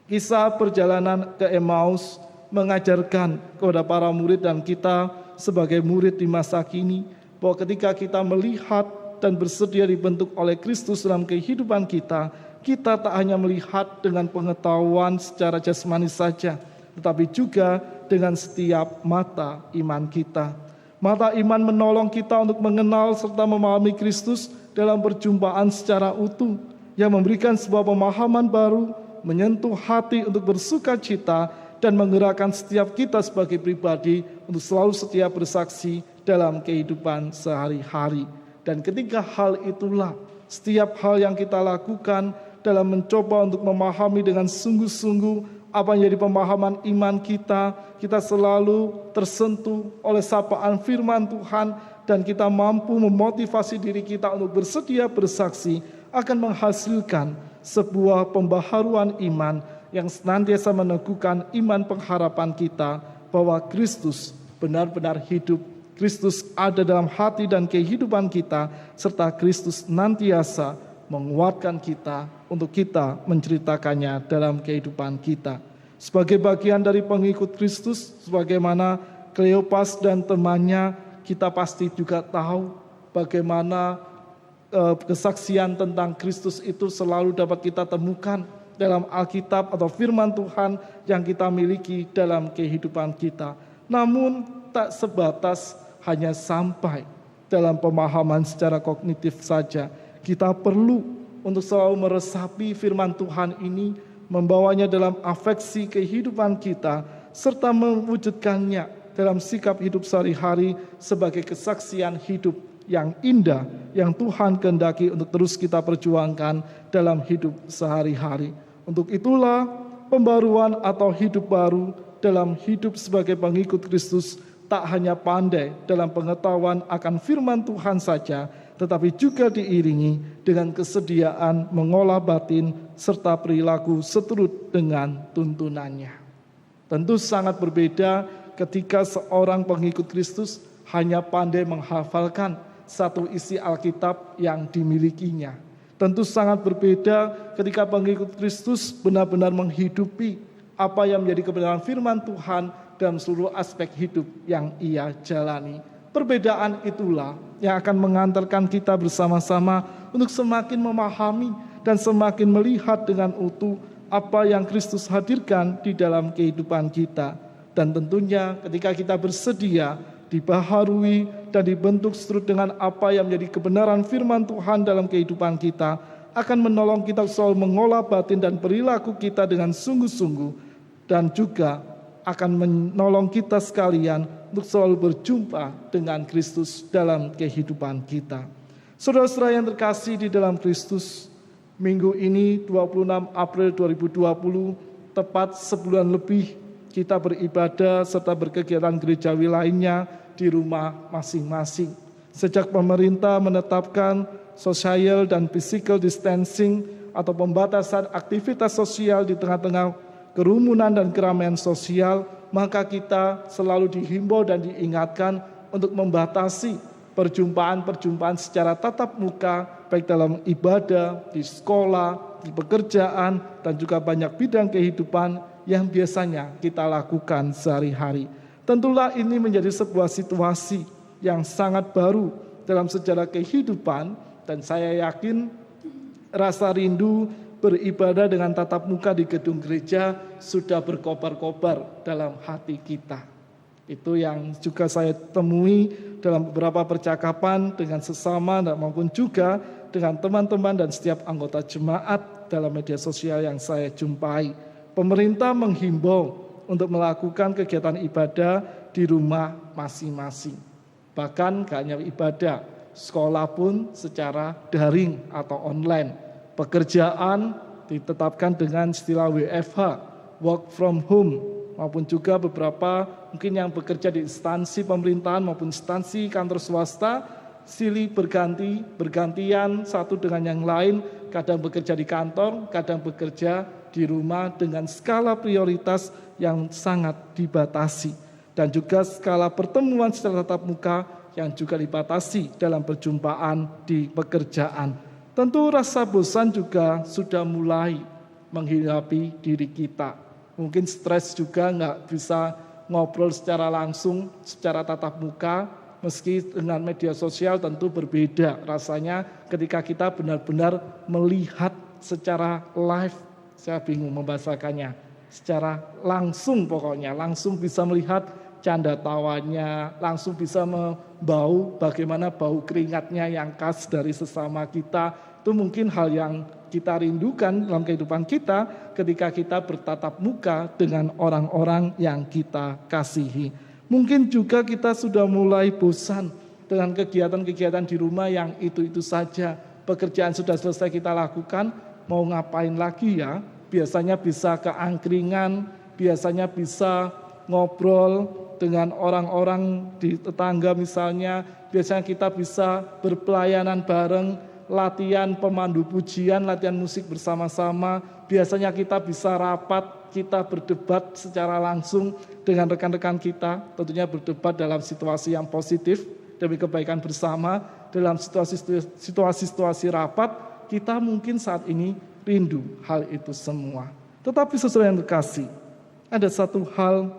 kisah perjalanan ke Emmaus mengajarkan kepada para murid dan kita sebagai murid di masa kini bahwa ketika kita melihat dan bersedia dibentuk oleh Kristus dalam kehidupan kita, kita tak hanya melihat dengan pengetahuan secara jasmani saja, tetapi juga dengan setiap mata iman kita. Mata iman menolong kita untuk mengenal serta memahami Kristus dalam perjumpaan secara utuh, yang memberikan sebuah pemahaman baru, menyentuh hati untuk bersukacita, dan menggerakkan setiap kita sebagai pribadi untuk selalu setia bersaksi dalam kehidupan sehari-hari. Dan ketika hal itulah, setiap hal yang kita lakukan dalam mencoba untuk memahami dengan sungguh-sungguh apa yang jadi pemahaman iman kita, kita selalu tersentuh oleh sapaan firman Tuhan dan kita mampu memotivasi diri kita untuk bersedia bersaksi akan menghasilkan sebuah pembaharuan iman yang senantiasa meneguhkan iman pengharapan kita bahwa Kristus benar-benar hidup, Kristus ada dalam hati dan kehidupan kita, serta Kristus senantiasa menguatkan kita untuk kita menceritakannya dalam kehidupan kita. Sebagai bagian dari pengikut Kristus, sebagaimana Kleopas dan temannya, kita pasti juga tahu bagaimana kesaksian tentang Kristus itu selalu dapat kita temukan dalam Alkitab atau firman Tuhan yang kita miliki dalam kehidupan kita. Namun tak sebatas hanya sampai dalam pemahaman secara kognitif saja. Kita perlu untuk selalu meresapi firman Tuhan ini, membawanya dalam afeksi kehidupan kita, serta mewujudkannya dalam sikap hidup sehari-hari sebagai kesaksian hidup yang indah yang Tuhan kehendaki untuk terus kita perjuangkan dalam hidup sehari-hari. Untuk itulah pembaruan atau hidup baru dalam hidup sebagai pengikut Kristus tak hanya pandai dalam pengetahuan akan firman Tuhan saja, tetapi juga diiringi dengan kesediaan mengolah batin serta perilaku seturut dengan tuntunannya. Tentu sangat berbeda ketika seorang pengikut Kristus hanya pandai menghafalkan satu isi Alkitab yang dimilikinya. Tentu sangat berbeda ketika pengikut Kristus benar-benar menghidupi apa yang menjadi kebenaran firman Tuhan dalam seluruh aspek hidup yang ia jalani. Perbedaan itulah yang akan mengantarkan kita bersama-sama untuk semakin memahami dan semakin melihat dengan utuh apa yang Kristus hadirkan di dalam kehidupan kita. Dan tentunya ketika kita bersedia dibaharui dan dibentuk seturut dengan apa yang menjadi kebenaran firman Tuhan dalam kehidupan kita, akan menolong kita selalu mengolah batin dan perilaku kita dengan sungguh-sungguh, dan juga akan menolong kita sekalian untuk selalu berjumpa dengan Kristus dalam kehidupan kita. Saudara-saudara yang terkasih di dalam Kristus, minggu ini 26 April 2020, tepat sebulan lebih kita beribadah serta berkegiatan gerejawi lainnya di rumah masing-masing. Sejak pemerintah menetapkan social dan physical distancing atau pembatasan aktivitas sosial di tengah-tengah kerumunan dan keramaian sosial, maka kita selalu dihimbau dan diingatkan untuk membatasi perjumpaan-perjumpaan secara tatap muka, baik dalam ibadah, di sekolah, di pekerjaan, dan juga banyak bidang kehidupan yang biasanya kita lakukan sehari-hari. Tentulah ini menjadi sebuah situasi yang sangat baru dalam sejarah kehidupan, dan saya yakin rasa rindu beribadah dengan tatap muka di gedung gereja sudah berkobar-kobar dalam hati kita. Itu yang juga saya temui dalam beberapa percakapan dengan sesama maupun juga dengan teman-teman dan setiap anggota jemaat dalam media sosial yang saya jumpai. Pemerintah menghimbau untuk melakukan kegiatan ibadah di rumah masing-masing. Bahkan gak hanya ibadah, sekolah pun secara daring atau online. Pekerjaan ditetapkan dengan istilah WFH, work from home, maupun juga beberapa mungkin yang bekerja di instansi pemerintahan maupun instansi kantor swasta, silih bergantian satu dengan yang lain, kadang bekerja di kantor, kadang bekerja di rumah dengan skala prioritas yang sangat dibatasi. Dan juga skala pertemuan secara tatap muka yang juga dibatasi dalam perjumpaan di pekerjaan. Tentu rasa bosan juga sudah mulai menghinggapi diri kita. Mungkin stres juga nggak bisa ngobrol secara langsung, secara tatap muka, meski dengan media sosial tentu berbeda rasanya ketika kita benar-benar melihat secara live, saya bingung membahasakannya, secara langsung pokoknya, langsung bisa melihat canda tawanya, langsung bisa membau bagaimana bau keringatnya yang khas dari sesama kita. Itu mungkin hal yang kita rindukan dalam kehidupan kita ketika kita bertatap muka dengan orang-orang yang kita kasihi. Mungkin juga kita sudah mulai bosan dengan kegiatan-kegiatan di rumah yang itu-itu saja. Pekerjaan sudah selesai kita lakukan, mau ngapain lagi ya? Biasanya bisa ke angkringan, biasanya bisa ngobrol dengan orang-orang di tetangga misalnya. Biasanya kita bisa berpelayanan bareng, latihan pemandu pujian, latihan musik bersama-sama. Biasanya kita bisa rapat, kita berdebat secara langsung dengan rekan-rekan kita. Tentunya berdebat dalam situasi yang positif demi kebaikan bersama. Dalam situasi-situasi rapat, kita mungkin saat ini rindu hal itu semua. Tetapi saudara yang terkasih, ada satu hal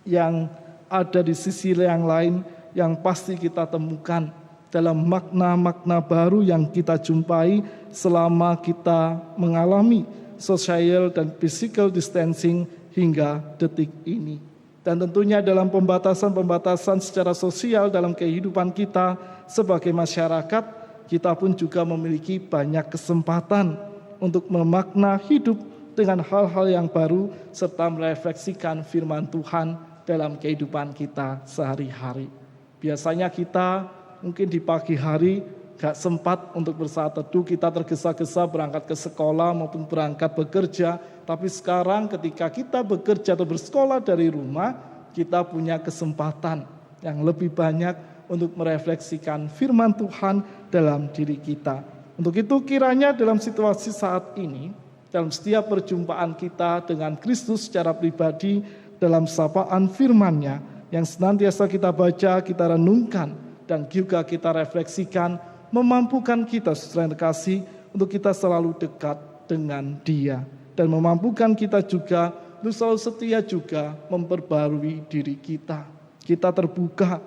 yang ada di sisi yang lain yang pasti kita temukan dalam makna-makna baru yang kita jumpai selama kita mengalami social dan physical distancing hingga detik ini. Dan tentunya dalam pembatasan-pembatasan secara sosial dalam kehidupan kita sebagai masyarakat, kita pun juga memiliki banyak kesempatan untuk memakna hidup dengan hal-hal yang baru serta merefleksikan firman Tuhan dalam kehidupan kita sehari-hari. Biasanya kita mungkin di pagi hari gak sempat untuk bersaat teduh, kita tergesa-gesa berangkat ke sekolah maupun berangkat bekerja. Tapi sekarang ketika kita bekerja atau bersekolah dari rumah, kita punya kesempatan yang lebih banyak untuk merefleksikan firman Tuhan dalam diri kita. Untuk itu kiranya dalam situasi saat ini, dalam setiap perjumpaan kita dengan Kristus secara pribadi, dalam sapaan firman-Nya yang senantiasa kita baca, kita renungkan, dan juga kita refleksikan, memampukan kita saudara yang terkasih untuk kita selalu dekat dengan Dia. Dan memampukan kita juga untuk selalu setia juga memperbarui diri kita. Kita terbuka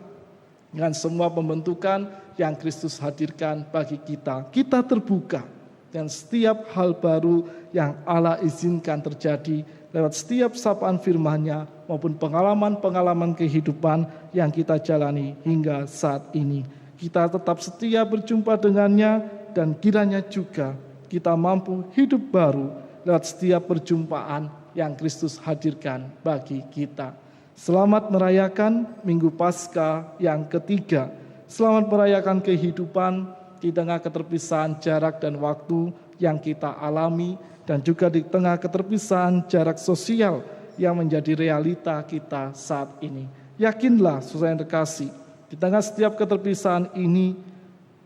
dengan semua pembentukan yang Kristus hadirkan bagi kita. Kita terbuka dan setiap hal baru yang Allah izinkan terjadi lewat setiap sapaan firman-Nya maupun pengalaman-pengalaman kehidupan yang kita jalani hingga saat ini. Kita tetap setia berjumpa dengannya dan kiranya juga kita mampu hidup baru lewat setiap perjumpaan yang Kristus hadirkan bagi kita. Selamat merayakan Minggu Paskah yang ketiga. Selamat merayakan kehidupan di tengah keterpisahan jarak dan waktu yang kita alami, dan juga di tengah keterpisahan jarak sosial yang menjadi realita kita saat ini. Yakinlah saudara yang terkasih, di tengah setiap keterpisahan ini,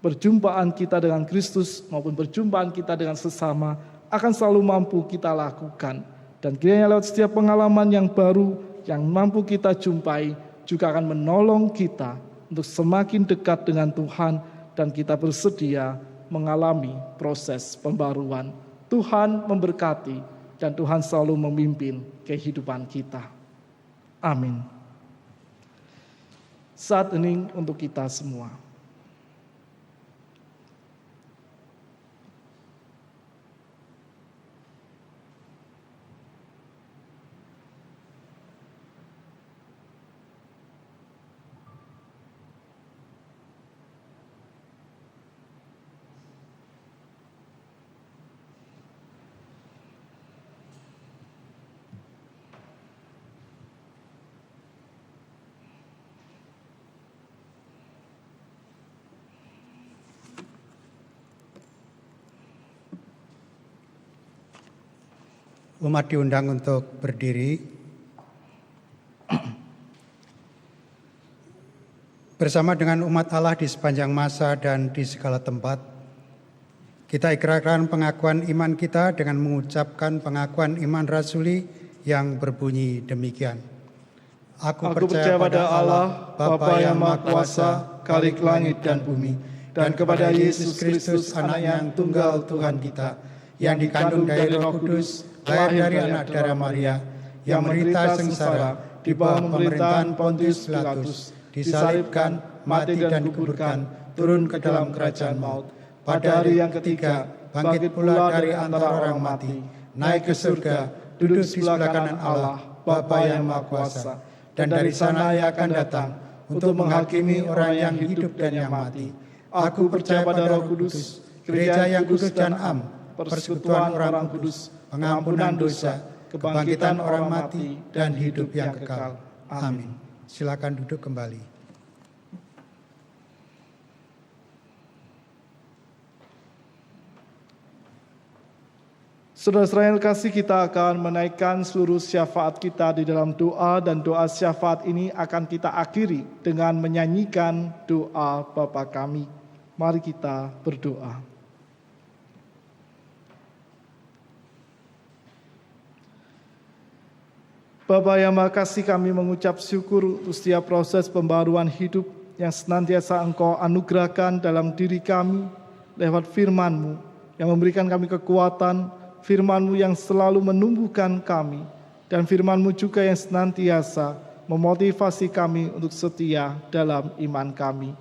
perjumpaan kita dengan Kristus maupun perjumpaan kita dengan sesama akan selalu mampu kita lakukan. Dan kiranya lewat setiap pengalaman yang baru yang mampu kita jumpai juga akan menolong kita untuk semakin dekat dengan Tuhan, dan kita bersedia mengalami proses pembaruan. Tuhan memberkati dan Tuhan selalu memimpin kehidupan kita. Amin. saat hening untuk kita semua. Umat diundang untuk berdiri. Bersama dengan umat Allah di sepanjang masa dan di segala tempat, kita ikrarkan pengakuan iman kita dengan mengucapkan pengakuan iman rasuli yang berbunyi demikian. Aku percaya pada Allah, Bapa yang Maha Kuasa, Khalik langit dan bumi, dan kepada Yesus Kristus, Anak yang tunggal Tuhan kita, yang dikandung dari Roh Kudus, lahir dari anak darah Maria, yang menderita sengsara di bawah pemerintahan Pontius Pilatus, disalibkan, mati dan dikuburkan, turun ke dalam kerajaan maut. Pada hari yang ketiga, bangkit pula dari antara orang mati, naik ke surga, duduk di sebelah kanan Allah, Bapa yang Maha Kuasa, dan dari sana Ia akan datang untuk menghakimi orang yang hidup dan yang mati. Aku percaya pada Roh Kudus, gereja yang kudus dan am, persekutuan orang kudus, pengampunan dosa, kebangkitan orang mati, dan hidup yang kekal. Amin. Silakan duduk kembali. Saudara-saudara yang kasih, kita akan menaikkan seluruh syafaat kita di dalam doa, dan doa syafaat ini akan kita akhiri dengan menyanyikan doa Bapa kami. Mari kita berdoa. Bapa yang Maha Kasih, kami mengucap syukur untuk setiap proses pembaruan hidup yang senantiasa Engkau anugerahkan dalam diri kami lewat firman-Mu yang memberikan kami kekuatan, firman-Mu yang selalu menumbuhkan kami, dan firman-Mu juga yang senantiasa memotivasi kami untuk setia dalam iman kami.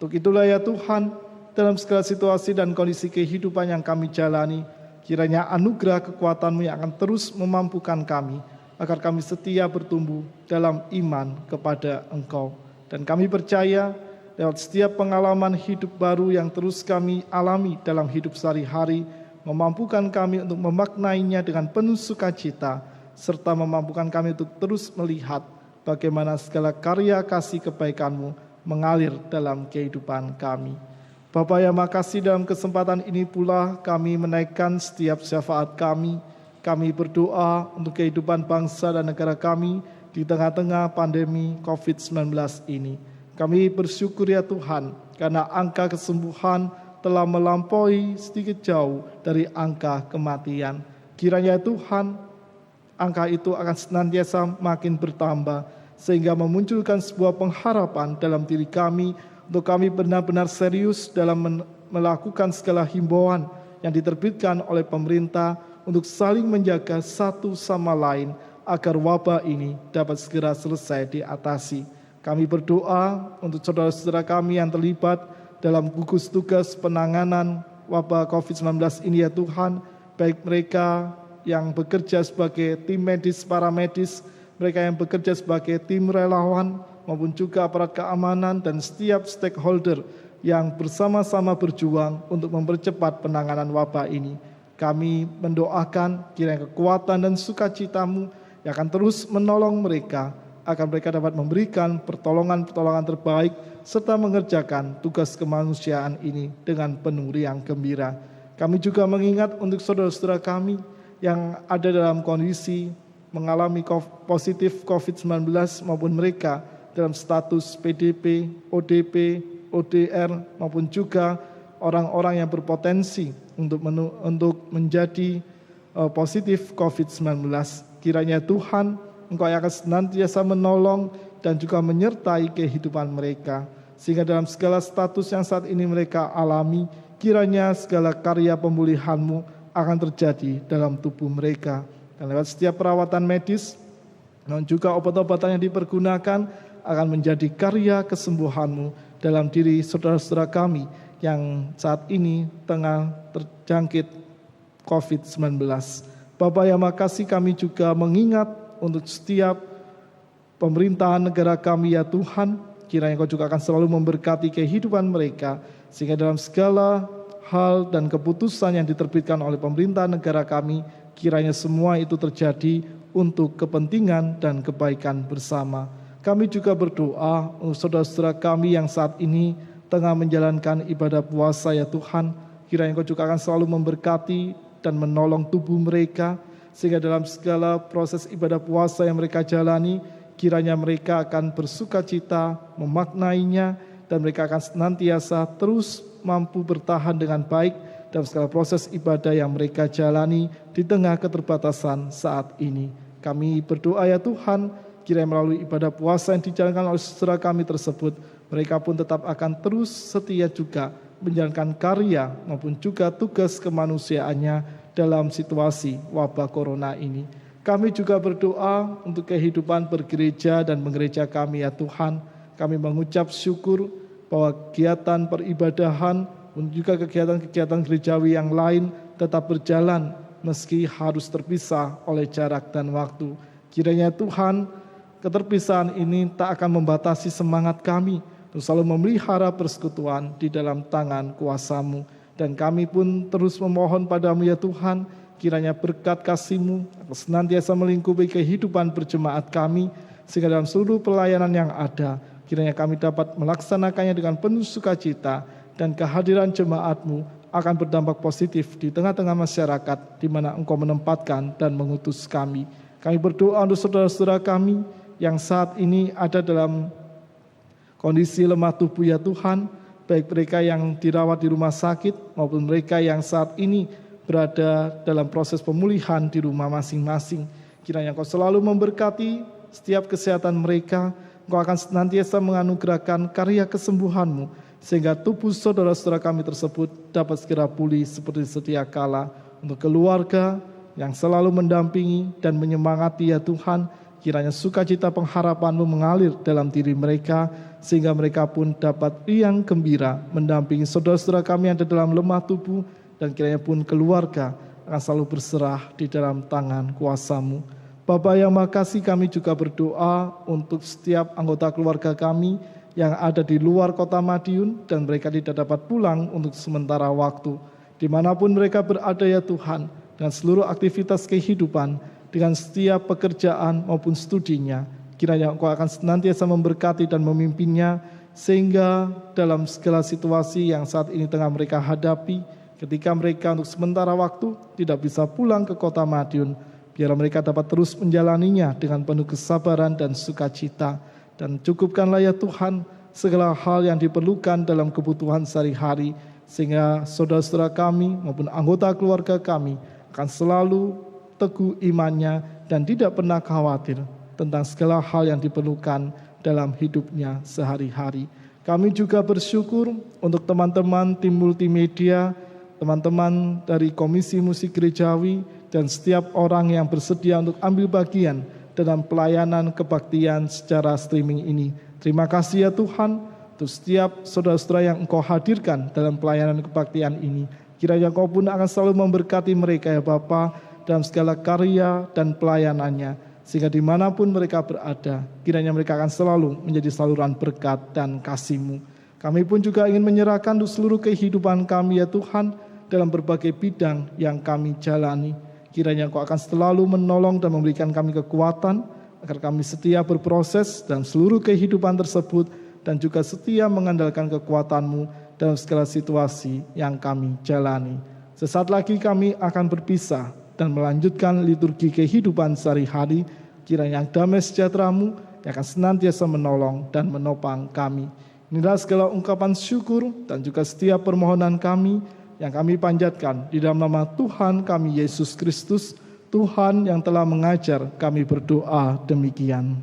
Untuk itulah ya Tuhan, dalam segala situasi dan kondisi kehidupan yang kami jalani, kiranya anugerah kekuatan-Mu yang akan terus memampukan kami, agar kami setia bertumbuh dalam iman kepada Engkau. Dan kami percaya lewat setiap pengalaman hidup baru yang terus kami alami dalam hidup sehari-hari, memampukan kami untuk memaknainya dengan penuh sukacita, serta memampukan kami untuk terus melihat bagaimana segala karya kasih kebaikan-Mu mengalir dalam kehidupan kami. Bapa yang Maha Kasih, dalam kesempatan ini pula kami menaikkan setiap syafaat kami. Kami berdoa untuk kehidupan bangsa dan negara kami di tengah-tengah pandemi COVID-19 ini. Kami bersyukur ya Tuhan, karena angka kesembuhan telah melampaui sedikit jauh dari angka kematian. Kiranya Tuhan, angka itu akan senantiasa makin bertambah, sehingga memunculkan sebuah pengharapan dalam diri kami, untuk kami benar-benar serius dalam melakukan segala himbauan yang diterbitkan oleh pemerintah, untuk saling menjaga satu sama lain agar wabah ini dapat segera selesai diatasi. Kami berdoa untuk saudara-saudara kami yang terlibat dalam gugus tugas penanganan wabah COVID-19 ini ya Tuhan, baik mereka yang bekerja sebagai tim medis, paramedis, mereka yang bekerja sebagai tim relawan, maupun juga aparat keamanan dan setiap stakeholder yang bersama-sama berjuang untuk mempercepat penanganan wabah ini. Kami mendoakan kiranya kekuatan dan sukacita-Mu yang akan terus menolong mereka, agar mereka dapat memberikan pertolongan-pertolongan terbaik serta mengerjakan tugas kemanusiaan ini dengan penuh riang gembira. Kami juga mengingat untuk saudara-saudara kami yang ada dalam kondisi mengalami positif COVID-19 maupun mereka dalam status PDP, ODP, ODR maupun juga orang-orang yang berpotensi untuk menjadi positif COVID-19. Kiranya Tuhan, Engkau yang akan senantiasa menolong dan juga menyertai kehidupan mereka, sehingga dalam segala status yang saat ini mereka alami, kiranya segala karya pemulihan-Mu akan terjadi dalam tubuh mereka. Dan lewat setiap perawatan medis dan juga obat-obatan yang dipergunakan, akan menjadi karya kesembuhan-Mu dalam diri saudara-saudara kami yang saat ini tengah terjangkit COVID-19. Bapa yang makasih, kami juga mengingat untuk setiap pemerintahan negara kami ya Tuhan, kiranya Kau juga akan selalu memberkati kehidupan mereka, sehingga dalam segala hal dan keputusan yang diterbitkan oleh pemerintah negara kami, kiranya semua itu terjadi untuk kepentingan dan kebaikan bersama. Kami juga berdoa untuk saudara-saudara kami yang saat ini tengah menjalankan ibadah puasa ya Tuhan, kiranya Kau juga akan selalu memberkati dan menolong tubuh mereka, sehingga dalam segala proses ibadah puasa yang mereka jalani, kiranya mereka akan bersuka cita, memaknainya, dan mereka akan senantiasa terus mampu bertahan dengan baik dalam segala proses ibadah yang mereka jalani di tengah keterbatasan saat ini. Kami berdoa ya Tuhan, kiranya melalui ibadah puasa yang dijalankan oleh saudara kami tersebut, mereka pun tetap akan terus setia juga menjalankan karya maupun juga tugas kemanusiaannya dalam situasi wabah corona ini. Kami juga berdoa untuk kehidupan bergereja dan menggereja kami ya Tuhan. Kami mengucap syukur bahwa kegiatan peribadahan dan juga kegiatan-kegiatan gerejawi yang lain tetap berjalan meski harus terpisah oleh jarak dan waktu. Kiranya Tuhan, keterpisahan ini tak akan membatasi semangat kami untuk selalu memelihara persekutuan di dalam tangan kuasa-Mu. Dan kami pun terus memohon padamu ya Tuhan, kiranya berkat kasih-Mu senantiasa melingkupi kehidupan berjemaat kami, sehingga dalam seluruh pelayanan yang ada, kiranya kami dapat melaksanakannya dengan penuh sukacita, dan kehadiran jemaat-Mu akan berdampak positif di tengah-tengah masyarakat di mana Engkau menempatkan dan mengutus kami. Kami berdoa untuk saudara-saudara kami yang saat ini ada dalam kondisi lemah tubuh ya Tuhan, baik mereka yang dirawat di rumah sakit maupun mereka yang saat ini berada dalam proses pemulihan di rumah masing-masing. Kiranya Kau selalu memberkati setiap kesehatan mereka, Engkau akan senantiasa menganugerahkan karya kesembuhan-Mu, sehingga tubuh saudara-saudara kami tersebut dapat segera pulih seperti sedia kala. Untuk keluarga yang selalu mendampingi dan menyemangati ya Tuhan, kiranya sukacita pengharapan-Mu mengalir dalam diri mereka, sehingga mereka pun dapat riang gembira mendampingi saudara-saudara kami yang ada dalam lemah tubuh, dan kiranya pun keluarga akan selalu berserah di dalam tangan kuasa-Mu. Bapa yang makasih, kami juga berdoa untuk setiap anggota keluarga kami yang ada di luar kota Madiun, dan mereka tidak dapat pulang untuk sementara waktu. Dimanapun mereka berada ya Tuhan, dengan seluruh aktivitas kehidupan, dengan setiap pekerjaan maupun studinya, kiranya Engkau akan senantiasa memberkati dan memimpinnya, sehingga dalam segala situasi yang saat ini tengah mereka hadapi, ketika mereka untuk sementara waktu tidak bisa pulang ke kota Madiun, biar mereka dapat terus menjalaninya dengan penuh kesabaran dan sukacita. Dan cukupkanlah ya Tuhan segala hal yang diperlukan dalam kebutuhan sehari-hari, sehingga saudara-saudara kami maupun anggota keluarga kami akan selalu teguh imannya dan tidak pernah khawatir tentang segala hal yang diperlukan dalam hidupnya sehari-hari. Kami juga bersyukur untuk teman-teman tim multimedia, teman-teman dari Komisi Musik Gerejawi, dan setiap orang yang bersedia untuk ambil bagian dalam pelayanan kebaktian secara streaming ini. Terima kasih ya Tuhan untuk setiap saudara-saudara yang Engkau hadirkan dalam pelayanan kebaktian ini. Kiranya Engkau pun akan selalu memberkati mereka ya Bapa dalam segala karya dan pelayanannya, sehingga dimanapun mereka berada, kiranya mereka akan selalu menjadi saluran berkat dan kasih-Mu. Kami pun juga ingin menyerahkan untuk seluruh kehidupan kami ya Tuhan dalam berbagai bidang yang kami jalani. Kiranya Engkau akan selalu menolong dan memberikan kami kekuatan agar kami setia berproses dalam seluruh kehidupan tersebut, dan juga setia mengandalkan kekuatan-Mu dalam segala situasi yang kami jalani. Sesaat lagi kami akan berpisah dan melanjutkan liturgi kehidupan sehari-hari. Kiranya damai sejahtera-Mu yang akan senantiasa menolong dan menopang kami. Inilah segala ungkapan syukur dan juga setiap permohonan kami yang kami panjatkan di dalam nama Tuhan kami Yesus Kristus, Tuhan yang telah mengajar kami berdoa demikian.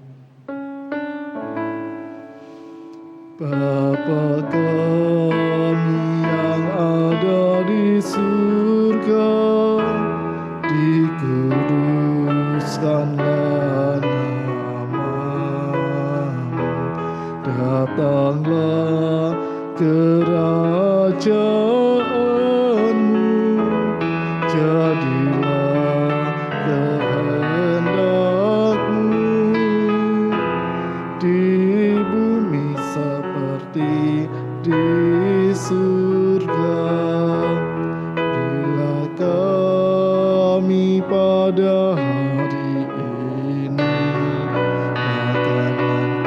Bapa kami yang ada di surga, dikuduskanlah nama-Mu, kerajaanmu, jadilah kehendakmu di bumi seperti di surga. Berilah kami pada hari ini makanan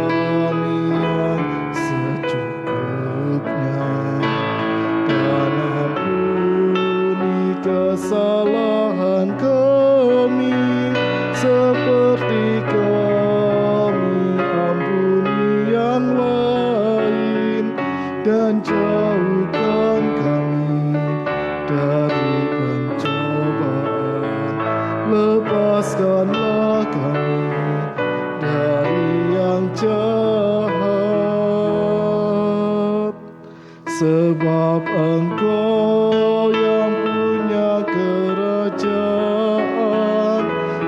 kami yang secukupnya, dan ampuni kesalahan kami seperti kami ampuni yang lain, dan jauhkan kami dari pencobaan, lepaskanlah kami dari yang jahat, sebab Engkau yang punya kerajaan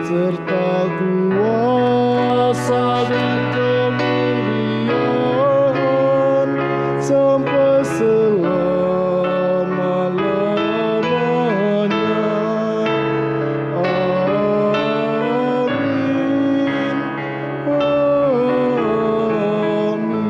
serta kuasa dan kemuliaan sampai selama-lamanya. Amin. Amin.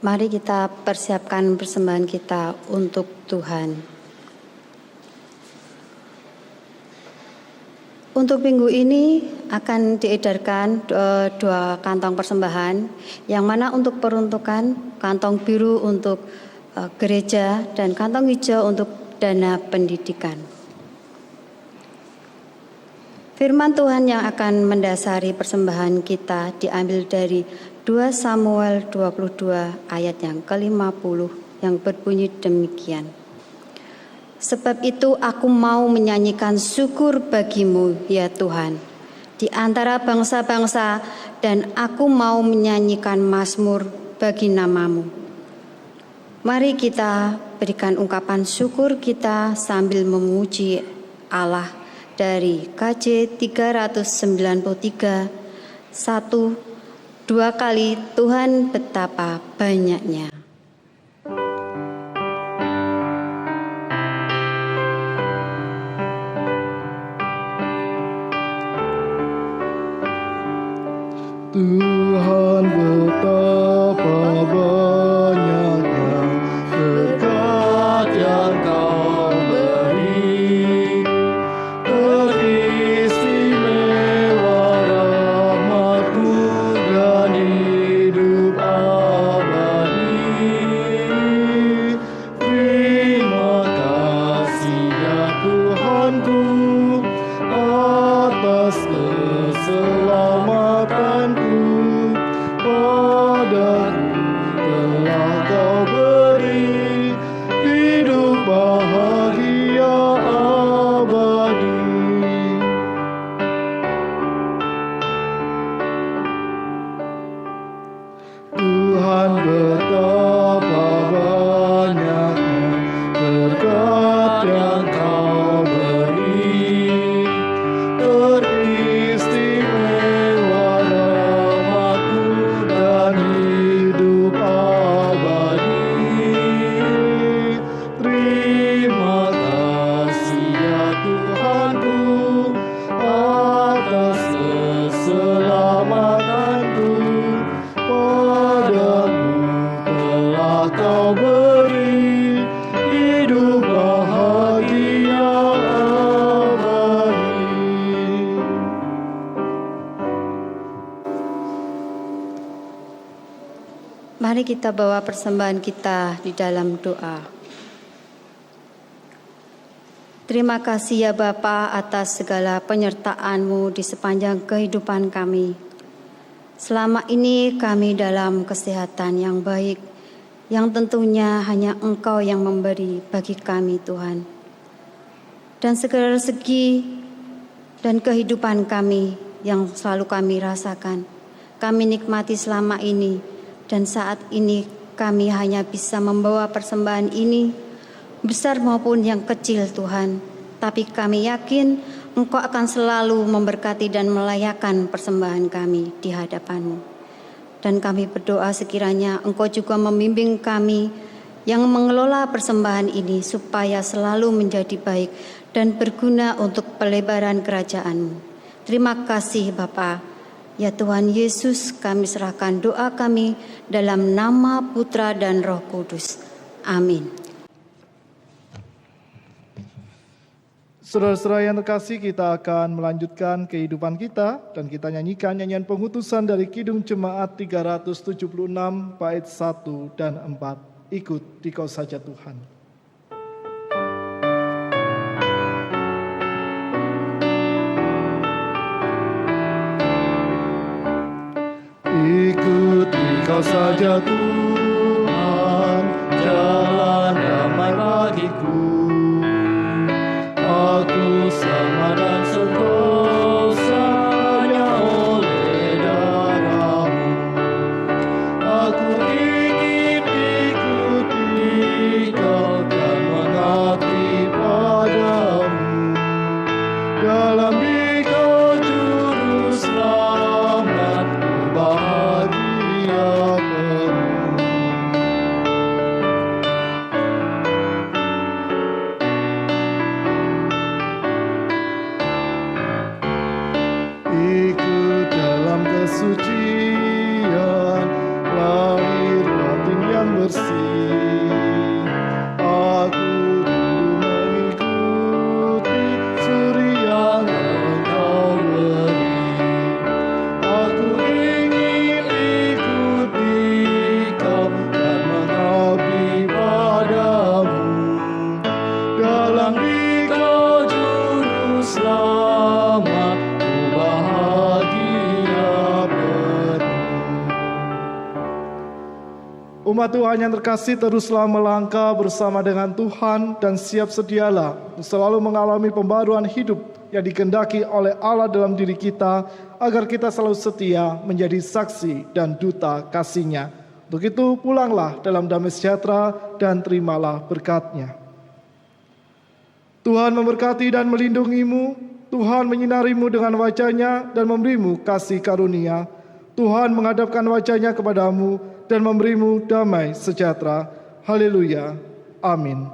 Mari kita persiapkan persembahan kita untuk Tuhan. Untuk minggu ini akan diedarkan dua kantong persembahan, yang mana untuk peruntukan kantong biru untuk gereja dan kantong hijau untuk dana pendidikan. Firman Tuhan yang akan mendasari persembahan kita diambil dari 2 Samuel 22 ayat yang ke-50 yang berbunyi demikian. Sebab itu aku mau menyanyikan syukur bagimu ya Tuhan di antara bangsa-bangsa, dan aku mau menyanyikan mazmur bagi namamu. Mari kita berikan ungkapan syukur kita sambil memuji Allah dari KJ 393 1 2 kali Tuhan betapa banyaknya. Tuhan betapa banyaknya berkat yang Kau beri, teristimewa rahmat-Mu dan hidup abadi. Terima kasih ya Tuhanku atas keselamatanku. Padaku telah Kau beri hidup bahagia abadi. Tuhan betapa banyaknya berkat yang Kau beri, teristimewa rahmat-Mu dan hidup abadi. Terima kasih ya Tuhanku atas keselamatanku. Padaku telah Kau beri hidup bahagia abadi. Mari kita bawa persembahan kita di dalam doa. Terima kasih ya Bapa atas segala penyertaan-Mu di sepanjang kehidupan kami. Selama ini kami dalam kesehatan yang baik, yang tentunya hanya Engkau yang memberi bagi kami Tuhan. Dan segala rezeki dan kehidupan kami yang selalu kami rasakan kami nikmati selama ini, dan saat ini kami hanya bisa membawa persembahan ini, besar maupun yang kecil Tuhan. Tapi kami yakin Engkau akan selalu memberkati dan melayakan persembahan kami di hadapan-Mu. Dan kami berdoa sekiranya Engkau juga membimbing kami yang mengelola persembahan ini supaya selalu menjadi baik dan berguna untuk pelebaran kerajaan-Mu. Terima kasih Bapa. Ya Tuhan Yesus, kami serahkan doa kami dalam nama Putra dan Roh Kudus. Amin. Saudara-saudara yang terkasih, kita akan melanjutkan kehidupan kita dan kita nyanyikan nyanyian pengutusan dari Kidung Jemaat 376 bait 1 dan 4. Ikut Dikau saja Tuhan. Ikuti Kau saja Tuhan, jalan damai bagiku. Aku sama dan sentosa hanya oleh darah-Mu. Aku ingin ikuti Kau dan mengabdi padamu. Dalam Dikau juru selamat, bahagia penuh. Ikut dalam kesucian, lahir batin yang bersih. Aku dulu mengikuti suri yang Engkau beri. Aku ingin ikuti Kau dan mengabdi padamu. Dalam Dikau juru selamat, bahagia penuh. Umat Tuhan yang terkasih, teruslah melangkah bersama dengan Tuhan dan siap sedialah selalu mengalami pembaruan hidup yang dikehendaki oleh Allah dalam diri kita, agar kita selalu setia menjadi saksi dan duta kasih-Nya. Untuk itu pulanglah dalam damai sejahtera dan terimalah berkat-Nya. Tuhan memberkati dan melindungimu. Tuhan menyinarimu dengan wajah-Nya dan memberimu kasih karunia. Tuhan menghadapkan wajah-Nya kepadamu dan memberimu damai sejahtera. Haleluya. Amin.